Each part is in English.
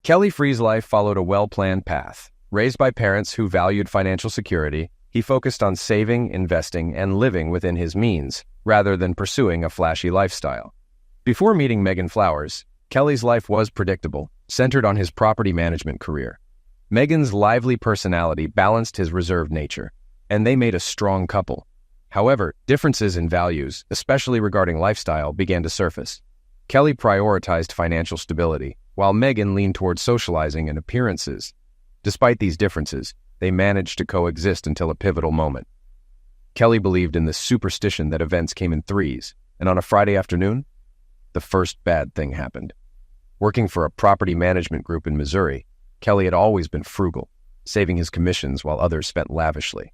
Kelly Free's life followed a well-planned path. Raised by parents who valued financial security, he focused on saving, investing, and living within his means, rather than pursuing a flashy lifestyle. Before meeting Megan Flowers, Kelly's life was predictable, centered on his property management career. Megan's lively personality balanced his reserved nature, and they made a strong couple. However, differences in values, especially regarding lifestyle, began to surface. Kelly prioritized financial stability, while Megan leaned toward socializing and appearances. Despite these differences, they managed to coexist until a pivotal moment. Kelly believed in the superstition that events came in threes, and on a Friday afternoon, the first bad thing happened. Working for a property management group in Missouri, Kelly had always been frugal, saving his commissions while others spent lavishly.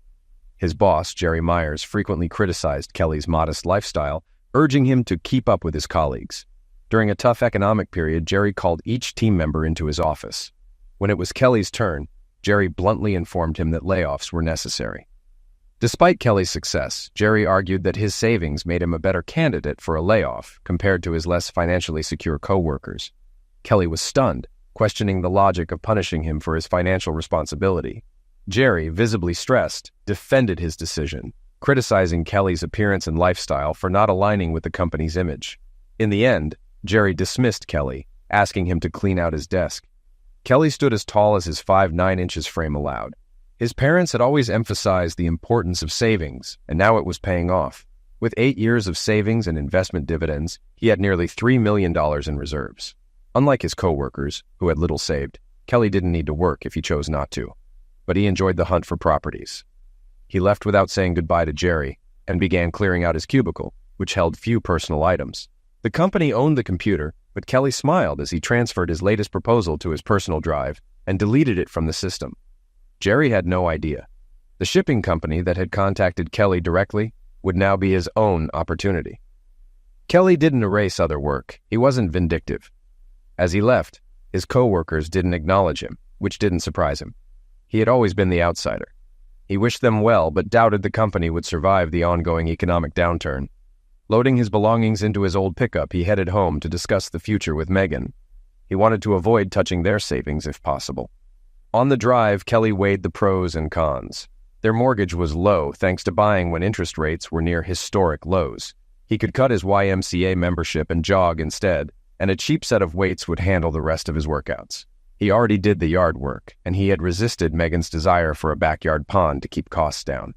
His boss, Jerry Myers, frequently criticized Kelly's modest lifestyle, urging him to keep up with his colleagues. During a tough economic period, Jerry called each team member into his office. When it was Kelly's turn, Jerry bluntly informed him that layoffs were necessary. Despite Kelly's success, Jerry argued that his savings made him a better candidate for a layoff compared to his less financially secure coworkers. Kelly was stunned, questioning the logic of punishing him for his financial responsibility. Jerry, visibly stressed, defended his decision, criticizing Kelly's appearance and lifestyle for not aligning with the company's image. In the end, Jerry dismissed Kelly, asking him to clean out his desk. Kelly stood as tall as his 5'9" frame allowed. His parents had always emphasized the importance of savings, and now it was paying off. With 8 years of savings and investment dividends, he had nearly $3 million in reserves. Unlike his coworkers, who had little saved, Kelly didn't need to work if he chose not to. But he enjoyed the hunt for properties. He left without saying goodbye to Jerry and began clearing out his cubicle, which held few personal items. The company owned the computer, but Kelly smiled as he transferred his latest proposal to his personal drive and deleted it from the system. Jerry had no idea. The shipping company that had contacted Kelly directly would now be his own opportunity. Kelly didn't erase other work. He wasn't vindictive. As he left, his coworkers didn't acknowledge him, which didn't surprise him. He had always been the outsider. He wished them well, but doubted the company would survive the ongoing economic downturn. Loading his belongings into his old pickup, he headed home to discuss the future with Megan. He wanted to avoid touching their savings if possible. On the drive, Kelly weighed the pros and cons. Their mortgage was low thanks to buying when interest rates were near historic lows. He could cut his YMCA membership and jog instead, and a cheap set of weights would handle the rest of his workouts. He already did the yard work, and he had resisted Megan's desire for a backyard pond to keep costs down.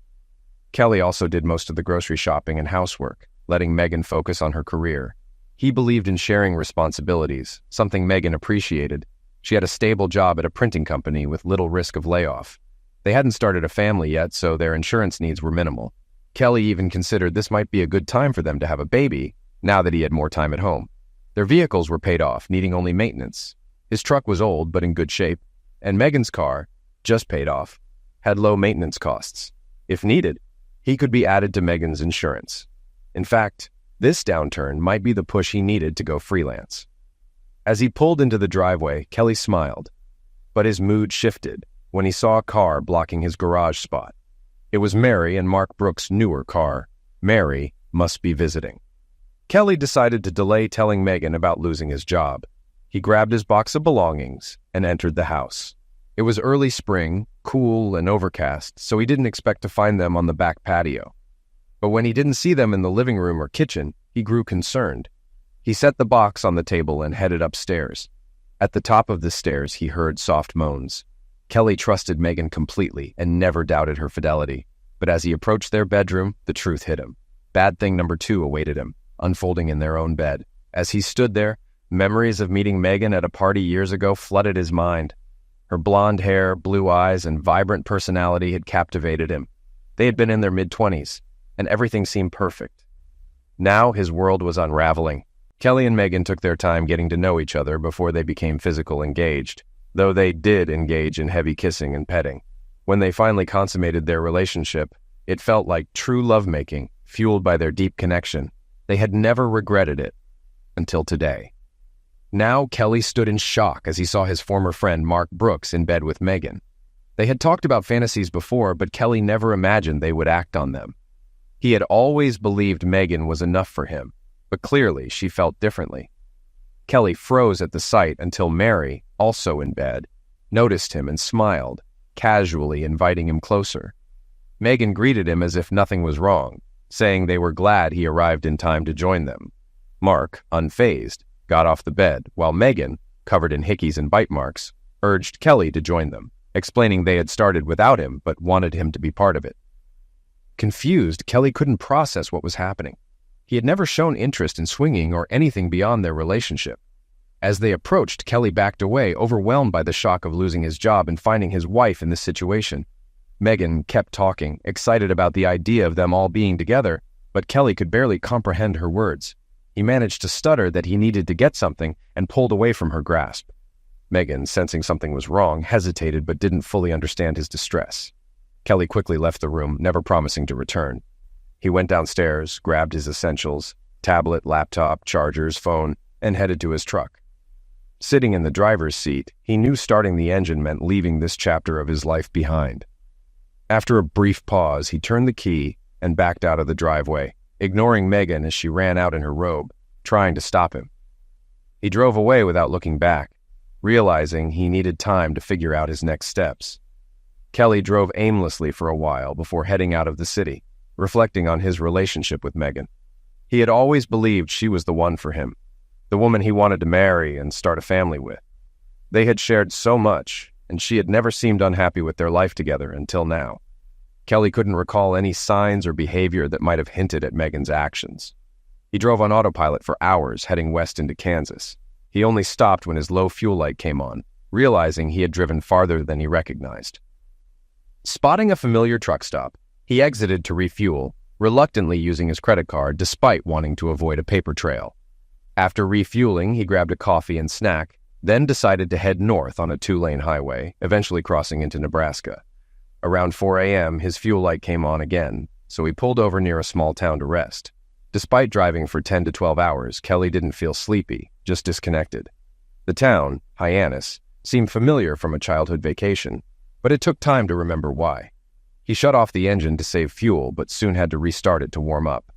Kelly also did most of the grocery shopping and housework, letting Megan focus on her career. He believed in sharing responsibilities, something Megan appreciated. She had a stable job at a printing company with little risk of layoff. They hadn't started a family yet, so their insurance needs were minimal. Kelly even considered this might be a good time for them to have a baby, now that he had more time at home. Their vehicles were paid off, needing only maintenance. His truck was old but in good shape, and Megan's car, just paid off, had low maintenance costs. If needed, he could be added to Megan's insurance. In fact, this downturn might be the push he needed to go freelance. As he pulled into the driveway, Kelly smiled, but his mood shifted when he saw a car blocking his garage spot. It was Mary and Mark Brooks' newer car. Mary must be visiting. Kelly decided to delay telling Megan about losing his job. He grabbed his box of belongings and entered the house. It was early spring, cool and overcast, so he didn't expect to find them on the back patio. But when he didn't see them in the living room or kitchen, he grew concerned. He set the box on the table and headed upstairs. At the top of the stairs, he heard soft moans. Kelly trusted Megan completely and never doubted her fidelity. But as he approached their bedroom, the truth hit him. Bad thing number 2 awaited him, unfolding in their own bed. As he stood there, memories of meeting Megan at a party years ago flooded his mind. Her blonde hair, blue eyes, and vibrant personality had captivated him. They had been in their mid-20s, and everything seemed perfect. Now his world was unraveling. Kelly and Megan took their time getting to know each other before they became physically engaged, though they did engage in heavy kissing and petting. When they finally consummated their relationship, it felt like true lovemaking, fueled by their deep connection. They had never regretted it, until today. Now Kelly stood in shock as he saw his former friend Mark Brooks in bed with Megan. They had talked about fantasies before, but Kelly never imagined they would act on them. He had always believed Megan was enough for him, but clearly she felt differently. Kelly froze at the sight until Mary, also in bed, noticed him and smiled, casually inviting him closer. Megan greeted him as if nothing was wrong, saying they were glad he arrived in time to join them. Mark, unfazed, got off the bed, while Megan, covered in hickeys and bite marks, urged Kelly to join them, explaining they had started without him but wanted him to be part of it. Confused, Kelly couldn't process what was happening. He had never shown interest in swinging or anything beyond their relationship. As they approached, Kelly backed away, overwhelmed by the shock of losing his job and finding his wife in this situation. Megan kept talking, excited about the idea of them all being together, but Kelly could barely comprehend her words. He managed to stutter that he needed to get something and pulled away from her grasp. Megan, sensing something was wrong, hesitated but didn't fully understand his distress. Kelly quickly left the room, never promising to return. He went downstairs, grabbed his essentials, tablet, laptop, chargers, phone, and headed to his truck. Sitting in the driver's seat, he knew starting the engine meant leaving this chapter of his life behind. After a brief pause, he turned the key and backed out of the driveway, ignoring Megan as she ran out in her robe, trying to stop him. He drove away without looking back, realizing he needed time to figure out his next steps. Kelly drove aimlessly for a while before heading out of the city, reflecting on his relationship with Megan. He had always believed she was the one for him, the woman he wanted to marry and start a family with. They had shared so much, and she had never seemed unhappy with their life together until now. Kelly couldn't recall any signs or behavior that might have hinted at Megan's actions. He drove on autopilot for hours, heading west into Kansas. He only stopped when his low fuel light came on, realizing he had driven farther than he recognized. Spotting a familiar truck stop, he exited to refuel, reluctantly using his credit card despite wanting to avoid a paper trail. After refueling, he grabbed a coffee and snack, then decided to head north on a 2-lane highway, eventually crossing into Nebraska. Around 4 a.m., his fuel light came on again, so he pulled over near a small town to rest. Despite driving for 10 to 12 hours, Kelly didn't feel sleepy, just disconnected. The town, Hyannis, seemed familiar from a childhood vacation, but it took time to remember why. He shut off the engine to save fuel, but soon had to restart it to warm up.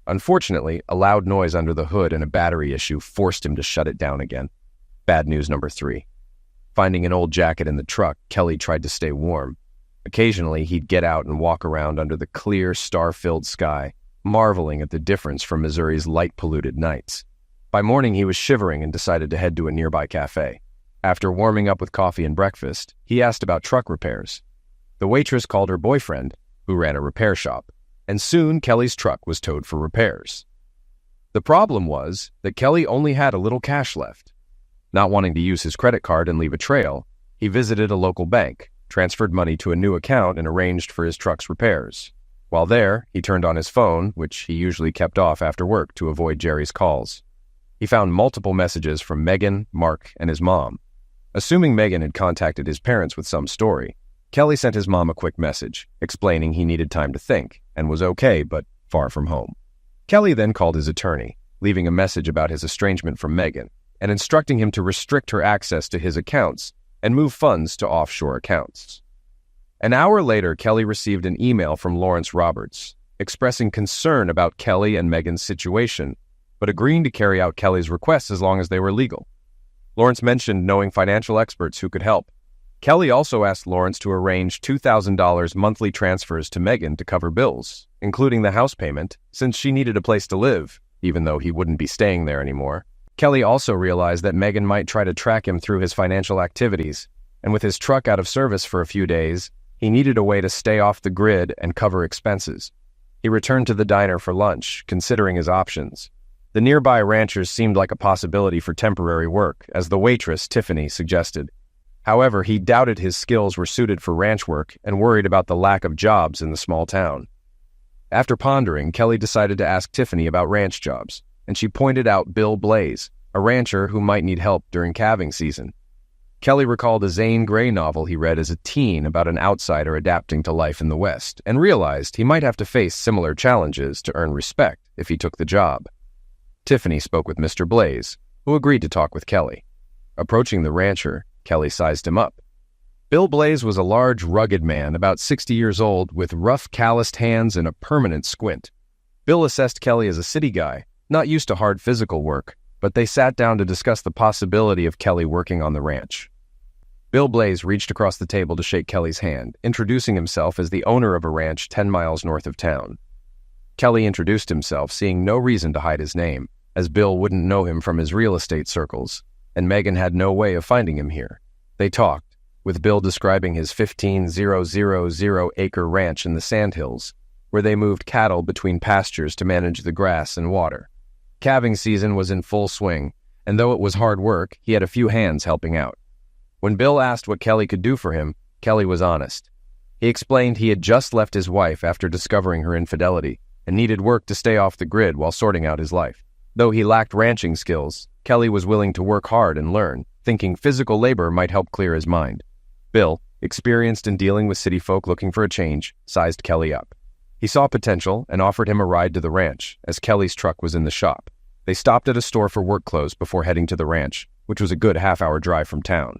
Unfortunately, a loud noise under the hood and a battery issue forced him to shut it down again. Bad news number 3. Finding an old jacket in the truck, Kelly tried to stay warm. Occasionally, he'd get out and walk around under the clear, star-filled sky, marveling at the difference from Missouri's light-polluted nights. By morning, he was shivering and decided to head to a nearby cafe. After warming up with coffee and breakfast, he asked about truck repairs. The waitress called her boyfriend, who ran a repair shop, and soon Kelly's truck was towed for repairs. The problem was that Kelly only had a little cash left. Not wanting to use his credit card and leave a trail, he visited a local bank, transferred money to a new account, and arranged for his truck's repairs. While there, he turned on his phone, which he usually kept off after work to avoid Jerry's calls. He found multiple messages from Megan, Mark, and his mom. Assuming Megan had contacted his parents with some story, Kelly sent his mom a quick message, explaining he needed time to think, and was okay, but far from home. Kelly then called his attorney, leaving a message about his estrangement from Megan, and instructing him to restrict her access to his accounts and move funds to offshore accounts. An hour later, Kelly received an email from Lawrence Roberts, expressing concern about Kelly and Megan's situation, but agreeing to carry out Kelly's requests as long as they were legal. Lawrence mentioned knowing financial experts who could help. Kelly also asked Lawrence to arrange $2,000 monthly transfers to Megan to cover bills, including the house payment, since she needed a place to live, even though he wouldn't be staying there anymore. Kelly also realized that Megan might try to track him through his financial activities, and with his truck out of service for a few days, he needed a way to stay off the grid and cover expenses. He returned to the diner for lunch, considering his options. The nearby ranchers seemed like a possibility for temporary work, as the waitress, Tiffany, suggested. However, he doubted his skills were suited for ranch work and worried about the lack of jobs in the small town. After pondering, Kelly decided to ask Tiffany about ranch jobs, and she pointed out Bill Blaze, a rancher who might need help during calving season. Kelly recalled a Zane Grey novel he read as a teen about an outsider adapting to life in the West, and realized he might have to face similar challenges to earn respect if he took the job. Tiffany spoke with Mr. Blaze, who agreed to talk with Kelly. Approaching the rancher, Kelly sized him up. Bill Blaze was a large, rugged man, about 60 years old, with rough, calloused hands and a permanent squint. Bill assessed Kelly as a city guy, not used to hard physical work, but they sat down to discuss the possibility of Kelly working on the ranch. Bill Blaze reached across the table to shake Kelly's hand, introducing himself as the owner of a ranch 10 miles north of town. Kelly introduced himself, seeing no reason to hide his name, as Bill wouldn't know him from his real estate circles, and Megan had no way of finding him here. They talked, with Bill describing his 15,000-acre ranch in the Sandhills, where they moved cattle between pastures to manage the grass and water. Calving season was in full swing, and though it was hard work, he had a few hands helping out. When Bill asked what Kelly could do for him, Kelly was honest. He explained he had just left his wife after discovering her infidelity and needed work to stay off the grid while sorting out his life. Though he lacked ranching skills, Kelly was willing to work hard and learn, thinking physical labor might help clear his mind. Bill, experienced in dealing with city folk looking for a change, sized Kelly up. He saw potential and offered him a ride to the ranch, as Kelly's truck was in the shop. They stopped at a store for work clothes before heading to the ranch, which was a good half-hour drive from town.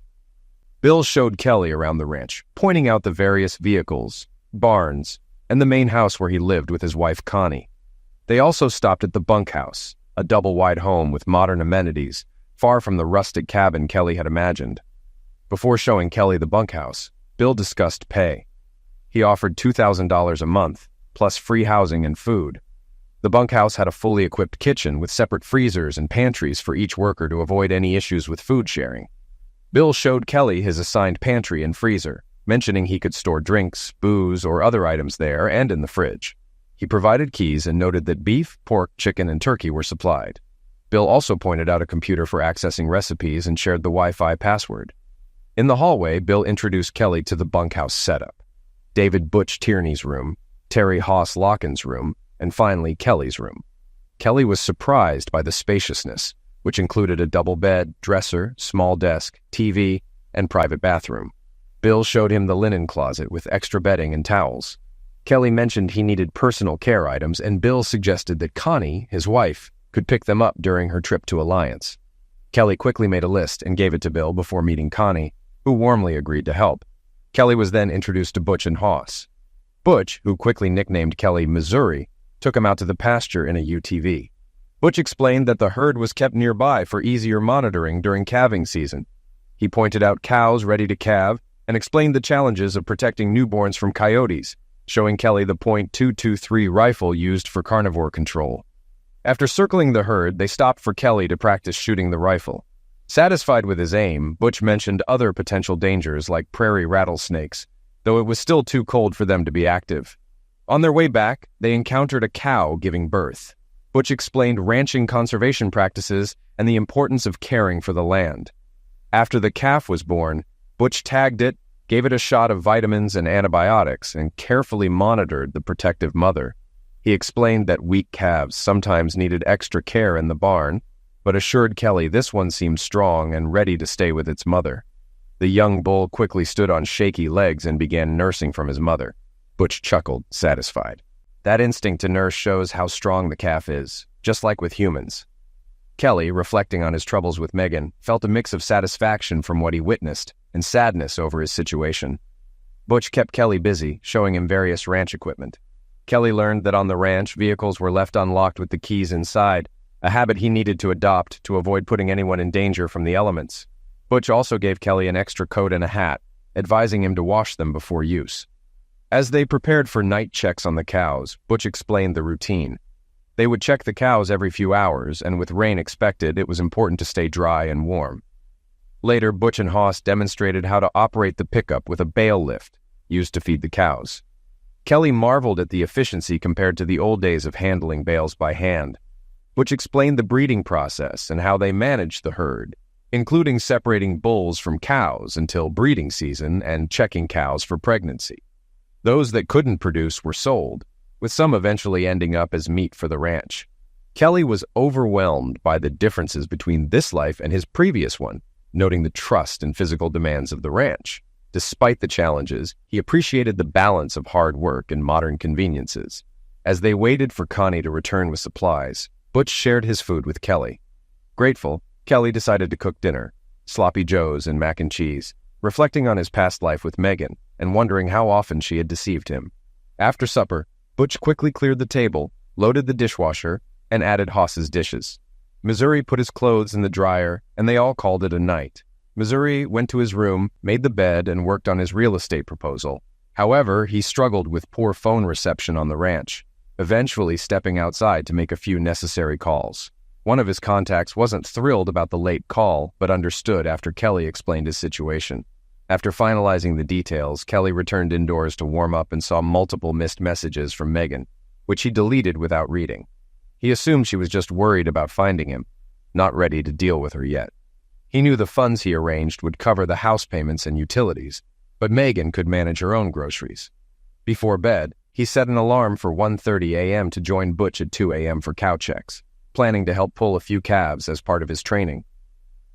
Bill showed Kelly around the ranch, pointing out the various vehicles, barns, and the main house where he lived with his wife Connie. They also stopped at the bunkhouse, a double-wide home with modern amenities, far from the rustic cabin Kelly had imagined. Before showing Kelly the bunkhouse, Bill discussed pay. He offered $2,000 a month, plus free housing and food. The bunkhouse had a fully equipped kitchen with separate freezers and pantries for each worker to avoid any issues with food sharing. Bill showed Kelly his assigned pantry and freezer, mentioning he could store drinks, booze, or other items there and in the fridge. He provided keys and noted that beef, pork, chicken, and turkey were supplied. Bill also pointed out a computer for accessing recipes and shared the Wi-Fi password. In the hallway, Bill introduced Kelly to the bunkhouse setup. David Butch Tierney's room, Terry Haas Locken's room, and finally Kelly's room. Kelly was surprised by the spaciousness, which included a double bed, dresser, small desk, TV, and private bathroom. Bill showed him the linen closet with extra bedding and towels. Kelly mentioned he needed personal care items, and Bill suggested that Connie, his wife, could pick them up during her trip to Alliance. Kelly quickly made a list and gave it to Bill before meeting Connie, who warmly agreed to help. Kelly was then introduced to Butch and Haas. Butch, who quickly nicknamed Kelly Missouri, took him out to the pasture in a UTV. Butch explained that the herd was kept nearby for easier monitoring during calving season. He pointed out cows ready to calve and explained the challenges of protecting newborns from coyotes, showing Kelly the .223 rifle used for carnivore control. After circling the herd, they stopped for Kelly to practice shooting the rifle. Satisfied with his aim, Butch mentioned other potential dangers like prairie rattlesnakes, though it was still too cold for them to be active. On their way back, they encountered a cow giving birth. Butch explained ranching conservation practices and the importance of caring for the land. After the calf was born, Butch tagged it, gave it a shot of vitamins and antibiotics, and carefully monitored the protective mother. He explained that weak calves sometimes needed extra care in the barn, but assured Kelly this one seemed strong and ready to stay with its mother. The young bull quickly stood on shaky legs and began nursing from his mother. Butch chuckled, satisfied. That instinct to nurse shows how strong the calf is, just like with humans. Kelly, reflecting on his troubles with Megan, felt a mix of satisfaction from what he witnessed and sadness over his situation. Butch kept Kelly busy, showing him various ranch equipment. Kelly learned that on the ranch, vehicles were left unlocked with the keys inside, a habit he needed to adopt to avoid putting anyone in danger from the elements. Butch also gave Kelly an extra coat and a hat, advising him to wash them before use. As they prepared for night checks on the cows, Butch explained the routine. They would check the cows every few hours, and with rain expected, it was important to stay dry and warm. Later, Butch and Haas demonstrated how to operate the pickup with a bale lift, used to feed the cows. Kelly marveled at the efficiency compared to the old days of handling bales by hand. Butch explained the breeding process and how they managed the herd, including separating bulls from cows until breeding season and checking cows for pregnancy. Those that couldn't produce were sold, with some eventually ending up as meat for the ranch. Kelly was overwhelmed by the differences between this life and his previous one, noting the trust and physical demands of the ranch. Despite the challenges, he appreciated the balance of hard work and modern conveniences. As they waited for Connie to return with supplies, Butch shared his food with Kelly. Grateful, Kelly decided to cook dinner, sloppy joes and mac and cheese, reflecting on his past life with Megan and wondering how often she had deceived him. After supper, Butch quickly cleared the table, loaded the dishwasher, and added Haas's dishes. Missouri put his clothes in the dryer, and they all called it a night. Missouri went to his room, made the bed, and worked on his real estate proposal. However, he struggled with poor phone reception on the ranch, eventually stepping outside to make a few necessary calls. One of his contacts wasn't thrilled about the late call, but understood after Kelly explained his situation. After finalizing the details, Kelly returned indoors to warm up and saw multiple missed messages from Megan, which he deleted without reading. He assumed she was just worried about finding him, not ready to deal with her yet. He knew the funds he arranged would cover the house payments and utilities, but Megan could manage her own groceries. Before bed, he set an alarm for 1:30 a.m. to join Butch at 2 a.m. for cow checks, planning to help pull a few calves as part of his training.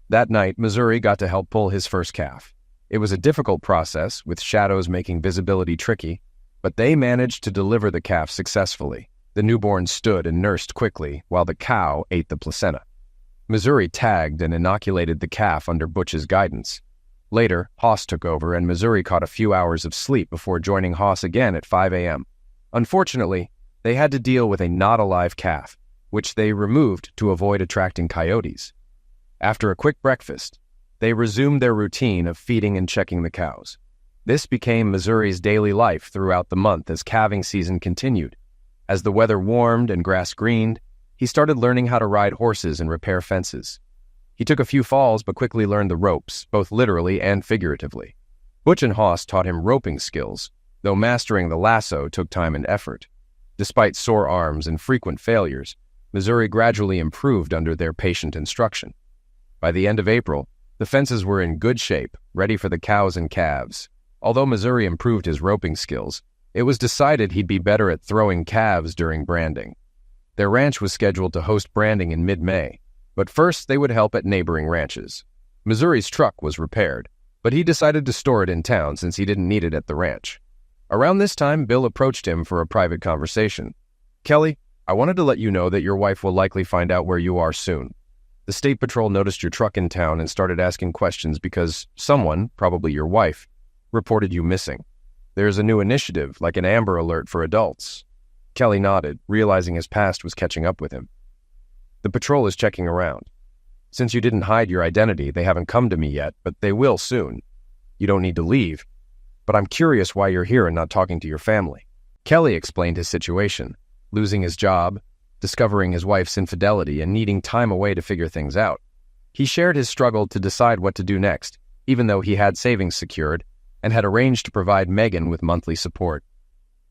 That night, Missouri got to help pull his first calf. It was a difficult process, with shadows making visibility tricky, but they managed to deliver the calf successfully. The newborn stood and nursed quickly, while the cow ate the placenta. Missouri tagged and inoculated the calf under Butch's guidance. Later, Hoss took over, and Missouri caught a few hours of sleep before joining Hoss again at 5 a.m. Unfortunately, they had to deal with a not-alive calf, which they removed to avoid attracting coyotes. After a quick breakfast, they resumed their routine of feeding and checking the cows. This became Missouri's daily life throughout the month as calving season continued. As the weather warmed and grass greened, he started learning how to ride horses and repair fences. He took a few falls but quickly learned the ropes, both literally and figuratively. Butch and Hoss taught him roping skills, though mastering the lasso took time and effort. Despite sore arms and frequent failures, Missouri gradually improved under their patient instruction. By the end of April, the fences were in good shape, ready for the cows and calves. Although Missouri improved his roping skills, it was decided he'd be better at throwing calves during branding. Their ranch was scheduled to host branding in mid-May, but first they would help at neighboring ranches. Missouri's truck was repaired, but he decided to store it in town since he didn't need it at the ranch. Around this time, Bill approached him for a private conversation. "Kelly, I wanted to let you know that your wife will likely find out where you are soon. The State Patrol noticed your truck in town and started asking questions because someone, probably your wife, reported you missing. There's a new initiative, like an Amber Alert for adults." Kelly nodded, realizing his past was catching up with him. "The patrol is checking around. Since you didn't hide your identity, they haven't come to me yet, but they will soon. You don't need to leave, but I'm curious why you're here and not talking to your family." Kelly explained his situation, losing his job, discovering his wife's infidelity, and needing time away to figure things out. He shared his struggle to decide what to do next, even though he had savings secured and had arranged to provide Megan with monthly support.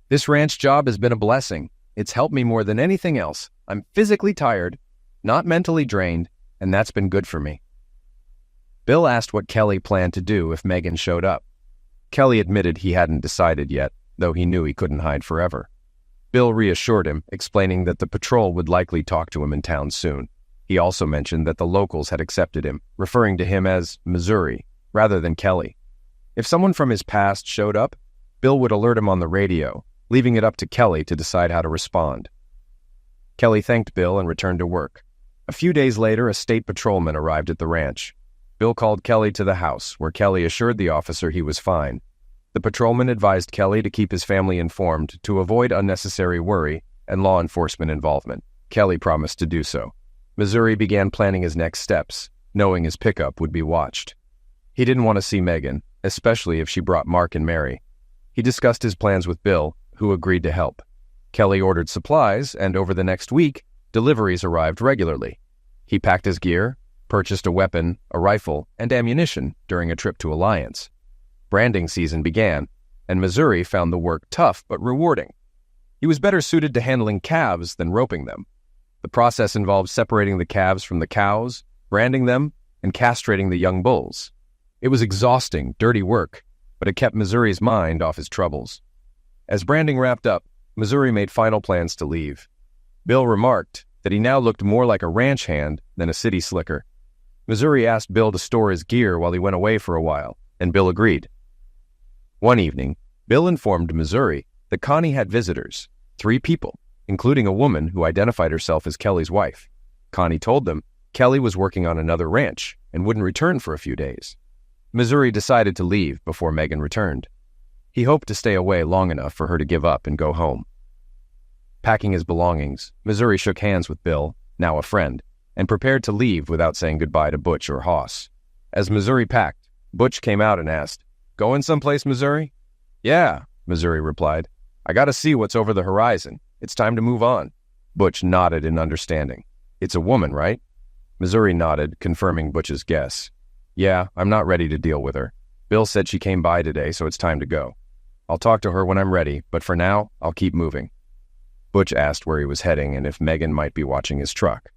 "This ranch job has been a blessing. It's helped me more than anything else. I'm physically tired, not mentally drained, and that's been good for me." Bill asked what Kelly planned to do if Megan showed up. Kelly admitted he hadn't decided yet, though he knew he couldn't hide forever. Bill reassured him, explaining that the patrol would likely talk to him in town soon. He also mentioned that the locals had accepted him, referring to him as Missouri, rather than Kelly. If someone from his past showed up, Bill would alert him on the radio, leaving it up to Kelly to decide how to respond. Kelly thanked Bill and returned to work. A few days later, a state patrolman arrived at the ranch. Bill called Kelly to the house, where Kelly assured the officer he was fine. The patrolman advised Kelly to keep his family informed to avoid unnecessary worry and law enforcement involvement. Kelly promised to do so. Missouri began planning his next steps, knowing his pickup would be watched. He didn't want to see Megan, especially if she brought Mark and Mary. He discussed his plans with Bill, who agreed to help. Kelly ordered supplies, and over the next week, deliveries arrived regularly. He packed his gear, purchased a weapon, a rifle, and ammunition during a trip to Alliance. Branding season began, and Missouri found the work tough but rewarding. He was better suited to handling calves than roping them. The process involved separating the calves from the cows, branding them, and castrating the young bulls. It was exhausting, dirty work, but it kept Missouri's mind off his troubles. As branding wrapped up, Missouri made final plans to leave. Bill remarked that he now looked more like a ranch hand than a city slicker. Missouri asked Bill to store his gear while he went away for a while, and Bill agreed. One evening, Bill informed Missouri that Connie had visitors, 3 people, including a woman who identified herself as Kelly's wife. Connie told them Kelly was working on another ranch and wouldn't return for a few days. Missouri decided to leave before Megan returned. He hoped to stay away long enough for her to give up and go home. Packing his belongings, Missouri shook hands with Bill, now a friend, and prepared to leave without saying goodbye to Butch or Hoss. As Missouri packed, Butch came out and asked, "Going someplace, Missouri?" "Yeah," Missouri replied. "I gotta see what's over the horizon. It's time to move on." Butch nodded in understanding. "It's a woman, right?" Missouri nodded, confirming Butch's guess. "Yeah, I'm not ready to deal with her. Bill said she came by today, so it's time to go. I'll talk to her when I'm ready, but for now, I'll keep moving." Butch asked where he was heading and if Megan might be watching his truck.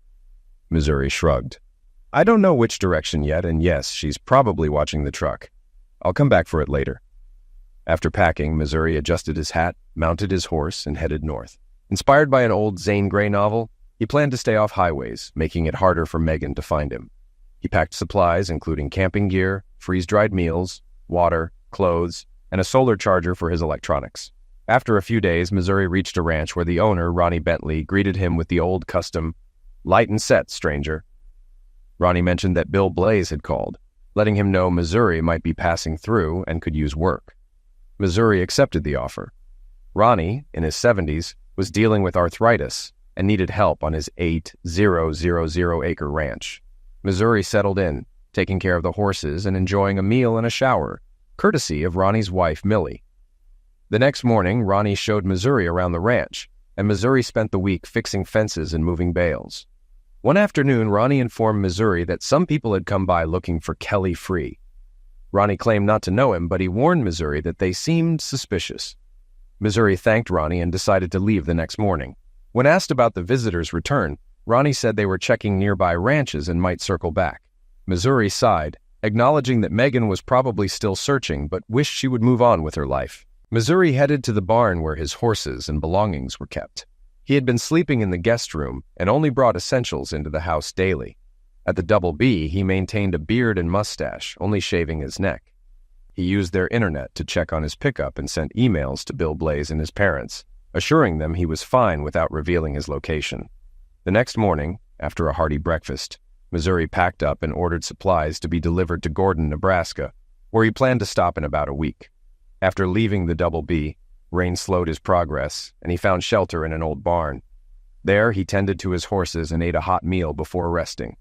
Missouri shrugged. "I don't know which direction yet, and yes, she's probably watching the truck. I'll come back for it later." After packing, Missouri adjusted his hat, mounted his horse, and headed north. Inspired by an old Zane Grey novel, he planned to stay off highways, making it harder for Megan to find him. He packed supplies, including camping gear, freeze-dried meals, water, clothes, and a solar charger for his electronics. After a few days, Missouri reached a ranch where the owner, Ronnie Bentley, greeted him with the old custom, "Light and set, stranger." Ronnie mentioned that Bill Blaze had called, letting him know Missouri might be passing through and could use work. Missouri accepted the offer. Ronnie, in his 70s, was dealing with arthritis and needed help on his 8,000-acre ranch. Missouri settled in, taking care of the horses and enjoying a meal and a shower, courtesy of Ronnie's wife, Millie. The next morning, Ronnie showed Missouri around the ranch, and Missouri spent the week fixing fences and moving bales. One afternoon, Ronnie informed Missouri that some people had come by looking for Kelly Free. Ronnie claimed not to know him, but he warned Missouri that they seemed suspicious. Missouri thanked Ronnie and decided to leave the next morning. When asked about the visitor's return, Ronnie said they were checking nearby ranches and might circle back. Missouri sighed, acknowledging that Megan was probably still searching but wished she would move on with her life. Missouri headed to the barn where his horses and belongings were kept. He had been sleeping in the guest room and only brought essentials into the house daily. At the Double B, he maintained a beard and mustache, only shaving his neck. He used their internet to check on his pickup and sent emails to Bill Blaze and his parents, assuring them he was fine without revealing his location. The next morning, after a hearty breakfast, Missouri packed up and ordered supplies to be delivered to Gordon, Nebraska, where he planned to stop in about a week. After leaving the Double B, rain slowed his progress, and he found shelter in an old barn. There, he tended to his horses and ate a hot meal before resting.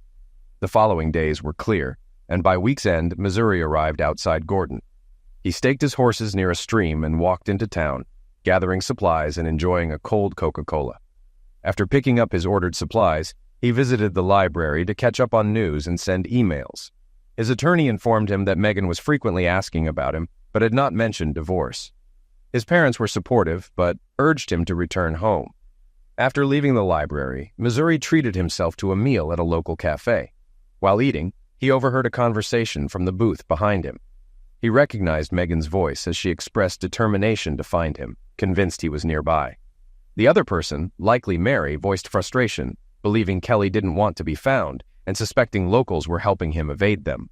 The following days were clear, and by week's end, Missouri arrived outside Gordon. He staked his horses near a stream and walked into town, gathering supplies and enjoying a cold Coca-Cola. After picking up his ordered supplies, he visited the library to catch up on news and send emails. His attorney informed him that Megan was frequently asking about him, but had not mentioned divorce. His parents were supportive, but urged him to return home. After leaving the library, Missouri treated himself to a meal at a local cafe. While eating, he overheard a conversation from the booth behind him. He recognized Megan's voice as she expressed determination to find him, convinced he was nearby. The other person, likely Mary, voiced frustration, believing Kelly didn't want to be found and suspecting locals were helping him evade them.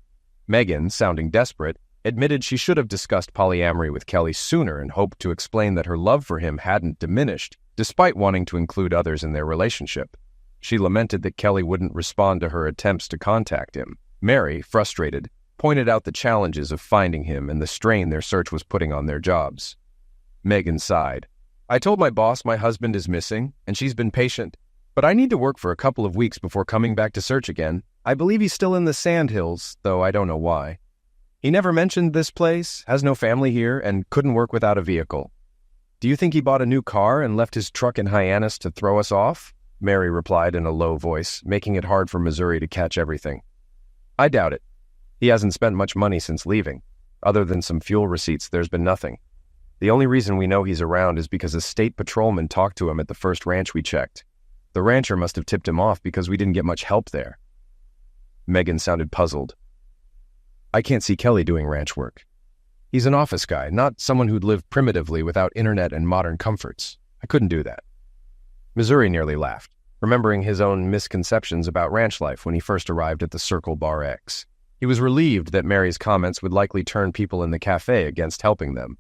Megan, sounding desperate, admitted she should have discussed polyamory with Kelly sooner and hoped to explain that her love for him hadn't diminished, despite wanting to include others in their relationship. She lamented that Kelly wouldn't respond to her attempts to contact him. Mary, frustrated, pointed out the challenges of finding him and the strain their search was putting on their jobs. Megan sighed. "I told my boss my husband is missing, and she's been patient, but I need to work for a couple of weeks before coming back to search again. I believe he's still in the Sandhills, though I don't know why. He never mentioned this place, has no family here, and couldn't work without a vehicle. Do you think he bought a new car and left his truck in Hyannis to throw us off?" Mary replied in a low voice, making it hard for Missouri to catch everything. "I doubt it. He hasn't spent much money since leaving. Other than some fuel receipts, there's been nothing. The only reason we know he's around is because a state patrolman talked to him at the first ranch we checked. The rancher must have tipped him off because we didn't get much help there." Megan sounded puzzled. "I can't see Kelly doing ranch work. He's an office guy, not someone who'd live primitively without internet and modern comforts. I couldn't do that." Missouri nearly laughed, remembering his own misconceptions about ranch life when he first arrived at the Circle Bar X. He was relieved that Mary's comments would likely turn people in the cafe against helping them.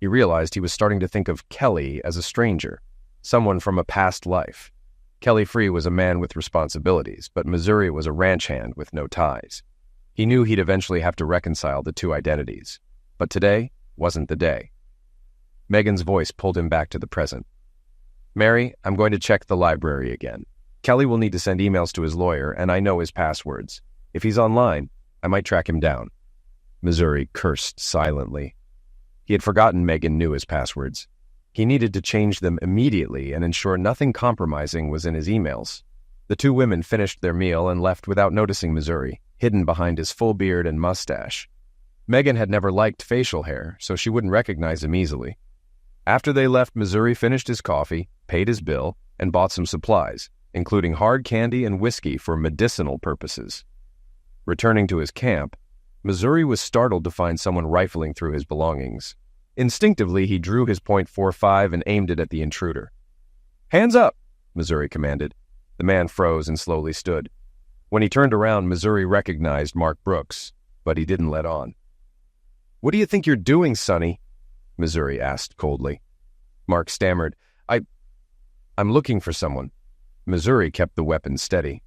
He realized he was starting to think of Kelly as a stranger, someone from a past life. Kelly Free was a man with responsibilities, but Missouri was a ranch hand with no ties. He knew he'd eventually have to reconcile the two identities, but today wasn't the day. Megan's voice pulled him back to the present. "Mary, I'm going to check the library again. Kelly will need to send emails to his lawyer, and I know his passwords. If he's online, I might track him down." Missouri cursed silently. He had forgotten Megan knew his passwords. He needed to change them immediately and ensure nothing compromising was in his emails. The two women finished their meal and left without noticing Missouri, hidden behind his full beard and mustache. Megan had never liked facial hair, so she wouldn't recognize him easily. After they left, Missouri finished his coffee, paid his bill, and bought some supplies, including hard candy and whiskey for medicinal purposes. Returning to his camp, Missouri was startled to find someone rifling through his belongings. Instinctively, he drew his .45 and aimed it at the intruder. "Hands up!" Missouri commanded. The man froze and slowly stood. When he turned around, Missouri recognized Mark Brooks, but he didn't let on. "What do you think you're doing, Sonny?" Missouri asked coldly. Mark stammered, I'm looking for someone." Missouri kept the weapon steady.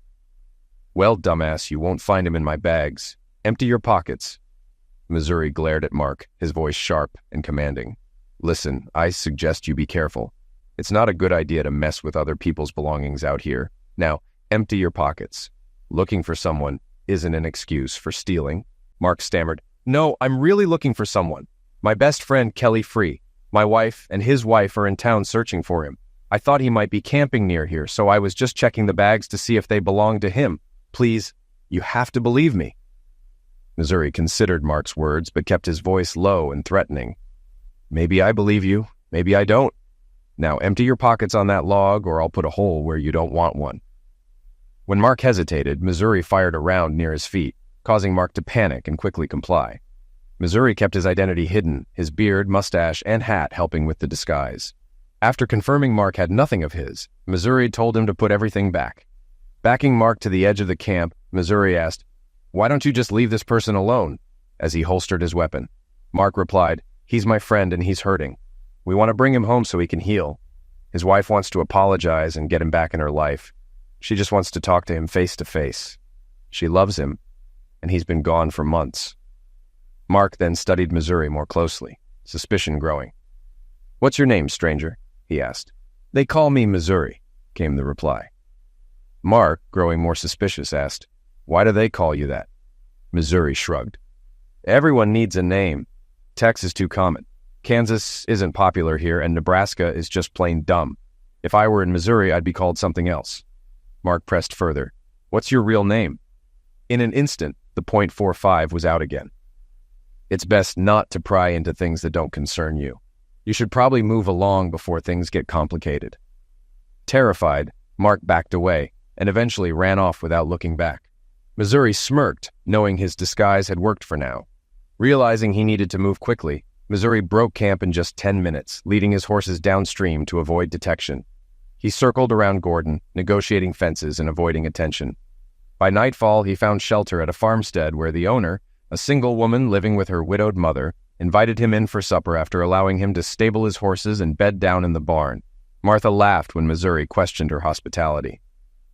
"Well, dumbass, you won't find him in my bags. Empty your pockets." Missouri glared at Mark, his voice sharp and commanding. "Listen, I suggest you be careful. It's not a good idea to mess with other people's belongings out here. Now, empty your pockets. Looking for someone isn't an excuse for stealing." Mark stammered, "No, I'm really looking for someone. My best friend, Kelly Free. My wife and his wife are in town searching for him. I thought he might be camping near here, so I was just checking the bags to see if they belonged to him. Please, you have to believe me." Missouri considered Mark's words, but kept his voice low and threatening. "Maybe I believe you, maybe I don't. Now empty your pockets on that log, or I'll put a hole where you don't want one." When Mark hesitated, Missouri fired a round near his feet, causing Mark to panic and quickly comply. Missouri kept his identity hidden, his beard, mustache, and hat helping with the disguise. After confirming Mark had nothing of his, Missouri told him to put everything back. Backing Mark to the edge of the camp, Missouri asked, "Why don't you just leave this person alone?" as he holstered his weapon. Mark replied, "He's my friend and he's hurting. We want to bring him home so he can heal. His wife wants to apologize and get him back in her life. She just wants to talk to him face to face. She loves him, and he's been gone for months." Mark then studied Missouri more closely, suspicion growing. "What's your name, stranger?" he asked. "They call me Missouri," came the reply. Mark, growing more suspicious, asked, "Why do they call you that?" Missouri shrugged. "Everyone needs a name. Tex is too common. Kansas isn't popular here, and Nebraska is just plain dumb. If I were in Missouri, I'd be called something else." Mark pressed further. "What's your real name?" In an instant, the .45 was out again. "It's best not to pry into things that don't concern you. You should probably move along before things get complicated." Terrified, Mark backed away and eventually ran off without looking back. Missouri smirked, knowing his disguise had worked for now. Realizing he needed to move quickly, Missouri broke camp in just 10 minutes, leading his horses downstream to avoid detection. He circled around Gordon, negotiating fences and avoiding attention. By nightfall, he found shelter at a farmstead where the owner, a single woman living with her widowed mother, invited him in for supper after allowing him to stable his horses and bed down in the barn. Martha laughed when Missouri questioned her hospitality.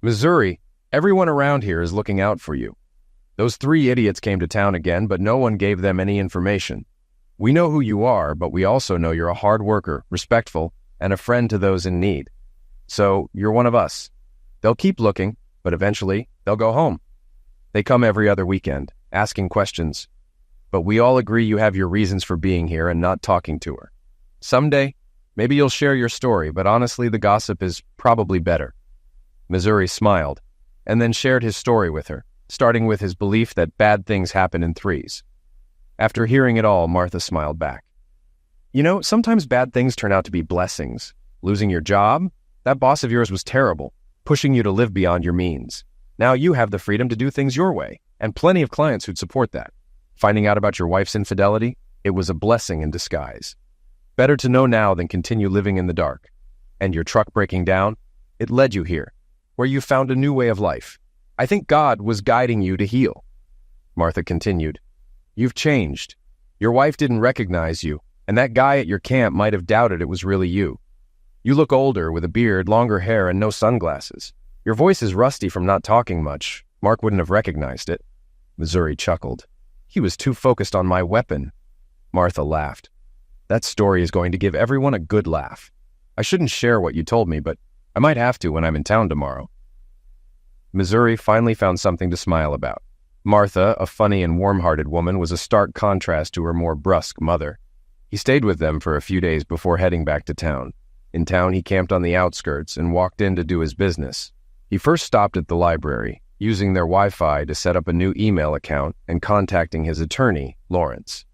"Missouri, everyone around here is looking out for you. Those 3 idiots came to town again, but no one gave them any information. We know who you are, but we also know you're a hard worker, respectful, and a friend to those in need. So you're one of us. They'll keep looking, but eventually they'll go home. They come every other weekend, asking questions. But we all agree you have your reasons for being here and not talking to her. Someday, maybe you'll share your story, but honestly, the gossip is probably better." Missouri smiled, and then shared his story with her, starting with his belief that bad things happen in threes. After hearing it all, Martha smiled back. "You know, sometimes bad things turn out to be blessings. Losing your job? That boss of yours was terrible, pushing you to live beyond your means. Now you have the freedom to do things your way, and plenty of clients who'd support that. Finding out about your wife's infidelity? It was a blessing in disguise. Better to know now than continue living in the dark. And your truck breaking down? It led you here, where you found a new way of life. I think God was guiding you to heal." Martha continued, "You've changed. Your wife didn't recognize you, and that guy at your camp might have doubted it was really you. You look older, with a beard, longer hair, and no sunglasses. Your voice is rusty from not talking much. Mark wouldn't have recognized it." Missouri chuckled. "He was too focused on my weapon." Martha laughed. "That story is going to give everyone a good laugh. I shouldn't share what you told me, but I might have to when I'm in town tomorrow. Missouri finally found something to smile about. Martha, a funny and warm-hearted woman, was a stark contrast to her more brusque mother. He stayed with them for a few days before heading back to town. In town, he camped on the outskirts and walked in to do his business. He first stopped at the library, using their Wi-Fi to set up a new email account and contacting his attorney, Lawrence.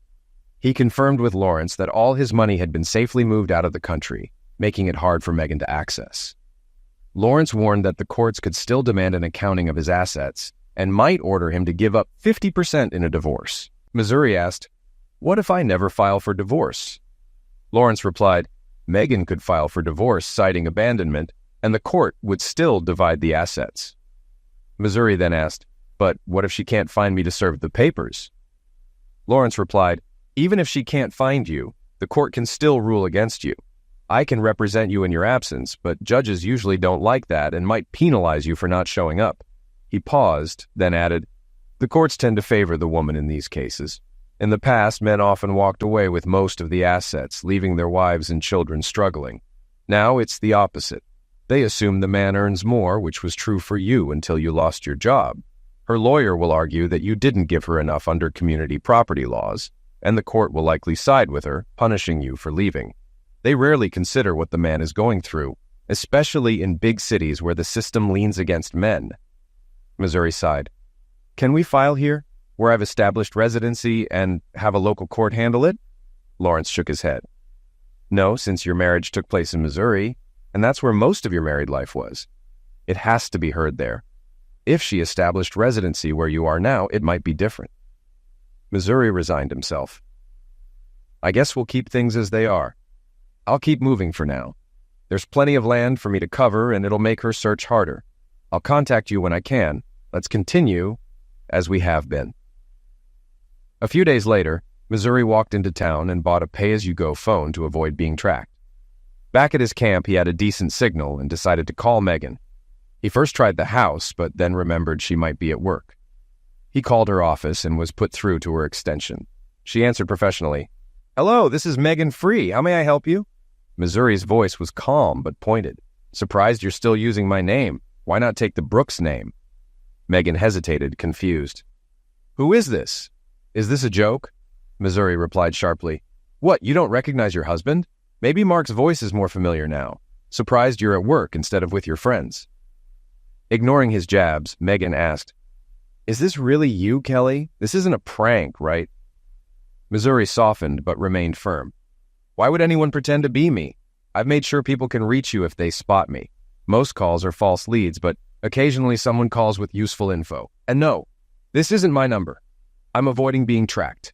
He confirmed with Lawrence that all his money had been safely moved out of the country, making it hard for Megan to access. Lawrence warned that the courts could still demand an accounting of his assets and might order him to give up 50% in a divorce. Missouri asked, "What if I never file for divorce?" Lawrence replied, "Megan could file for divorce citing abandonment, and the court would still divide the assets." Missouri then asked, "But what if she can't find me to serve the papers?" Lawrence replied, "Even if she can't find you, the court can still rule against you. I can represent you in your absence, but judges usually don't like that and might penalize you for not showing up." He paused, then added, "The courts tend to favor the woman in these cases. In the past, men often walked away with most of the assets, leaving their wives and children struggling. Now it's the opposite. They assume the man earns more, which was true for you until you lost your job. Her lawyer will argue that you didn't give her enough under community property laws, and the court will likely side with her, punishing you for leaving. They rarely consider what the man is going through, especially in big cities where the system leans against men." Missouri sighed. "Can we file here, where I've established residency, and have a local court handle it?" Lawrence shook his head. "No, since your marriage took place in Missouri, and that's where most of your married life was. It has to be heard there. If she established residency where you are now, it might be different." Missouri resigned himself. "I guess we'll keep things as they are. I'll keep moving for now. There's plenty of land for me to cover, and it'll make her search harder. I'll contact you when I can. Let's continue as we have been." A few days later, Missouri walked into town and bought a pay-as-you-go phone to avoid being tracked. Back at his camp, he had a decent signal and decided to call Megan. He first tried the house, but then remembered she might be at work. He called her office and was put through to her extension. She answered professionally, "Hello, this is Megan Free. How may I help you?" Missouri's voice was calm but pointed. "Surprised you're still using my name. Why not take the Brooks name?" Megan hesitated, confused. "Who is this? Is this a joke?" Missouri replied sharply, "What, you don't recognize your husband? Maybe Mark's voice is more familiar now. Surprised you're at work instead of with your friends." Ignoring his jabs, Megan asked, "Is this really you, Kelly? This isn't a prank, right?" Missouri softened but remained firm. "Why would anyone pretend to be me? I've made sure people can reach you if they spot me. Most calls are false leads, but occasionally someone calls with useful info. And no, this isn't my number. I'm avoiding being tracked.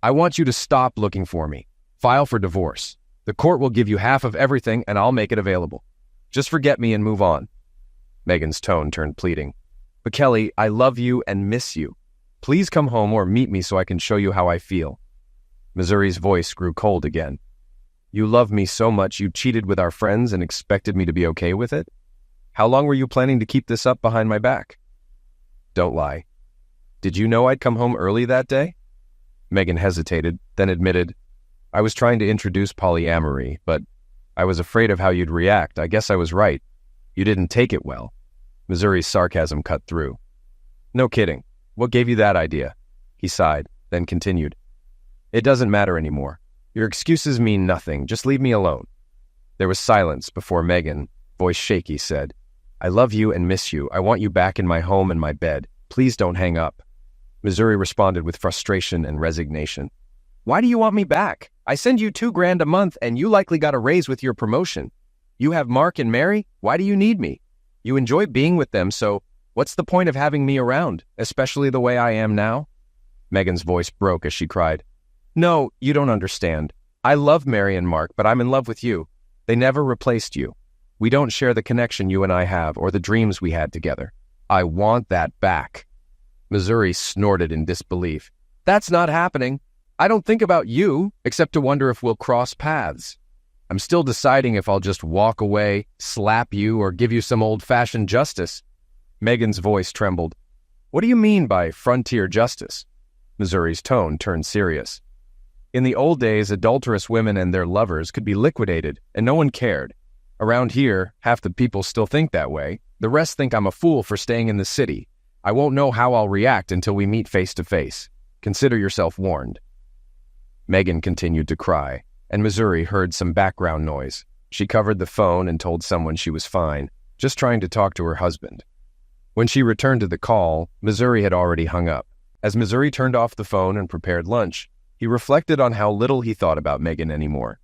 I want you to stop looking for me. File for divorce. The court will give you half of everything and I'll make it available. Just forget me and move on." Megan's tone turned pleading. "But Kelly, I love you and miss you. Please come home or meet me so I can show you how I feel." Missouri's voice grew cold again. "You love me so much you cheated with our friends and expected me to be okay with it? How long were you planning to keep this up behind my back?" "Don't lie. Did you know I'd come home early that day?" Megan hesitated, then admitted, "I was trying to introduce polyamory, but I was afraid of how you'd react. I guess I was right. You didn't take it well." Missouri's sarcasm cut through. "No kidding. What gave you that idea?" He sighed, then continued, "It doesn't matter anymore. Your excuses mean nothing. Just leave me alone." There was silence before Megan, voice shaky, said, "I love you and miss you. I want you back in my home and my bed. Please don't hang up." Missouri responded with frustration and resignation. "Why do you want me back? I send you $2,000 a month and you likely got a raise with your promotion. You have Mark and Mary? Why do you need me? You enjoy being with them, so what's the point of having me around, especially the way I am now?" Megan's voice broke as she cried, "No, you don't understand. I love Mary and Mark, but I'm in love with you. They never replaced you. We don't share the connection you and I have or the dreams we had together. I want that back." Missouri snorted in disbelief. "That's not happening. I don't think about you, except to wonder if we'll cross paths. I'm still deciding if I'll just walk away, slap you, or give you some old-fashioned justice." Megan's voice trembled. "What do you mean by frontier justice?" Missouri's tone turned serious. "In the old days, adulterous women and their lovers could be liquidated, and no one cared. Around here, half the people still think that way. The rest think I'm a fool for staying in the city. I won't know how I'll react until we meet face to face. Consider yourself warned." Megan continued to cry, and Missouri heard some background noise. She covered the phone and told someone she was fine, just trying to talk to her husband. When she returned to the call, Missouri had already hung up. As Missouri turned off the phone and prepared lunch, he reflected on how little he thought about Megan anymore.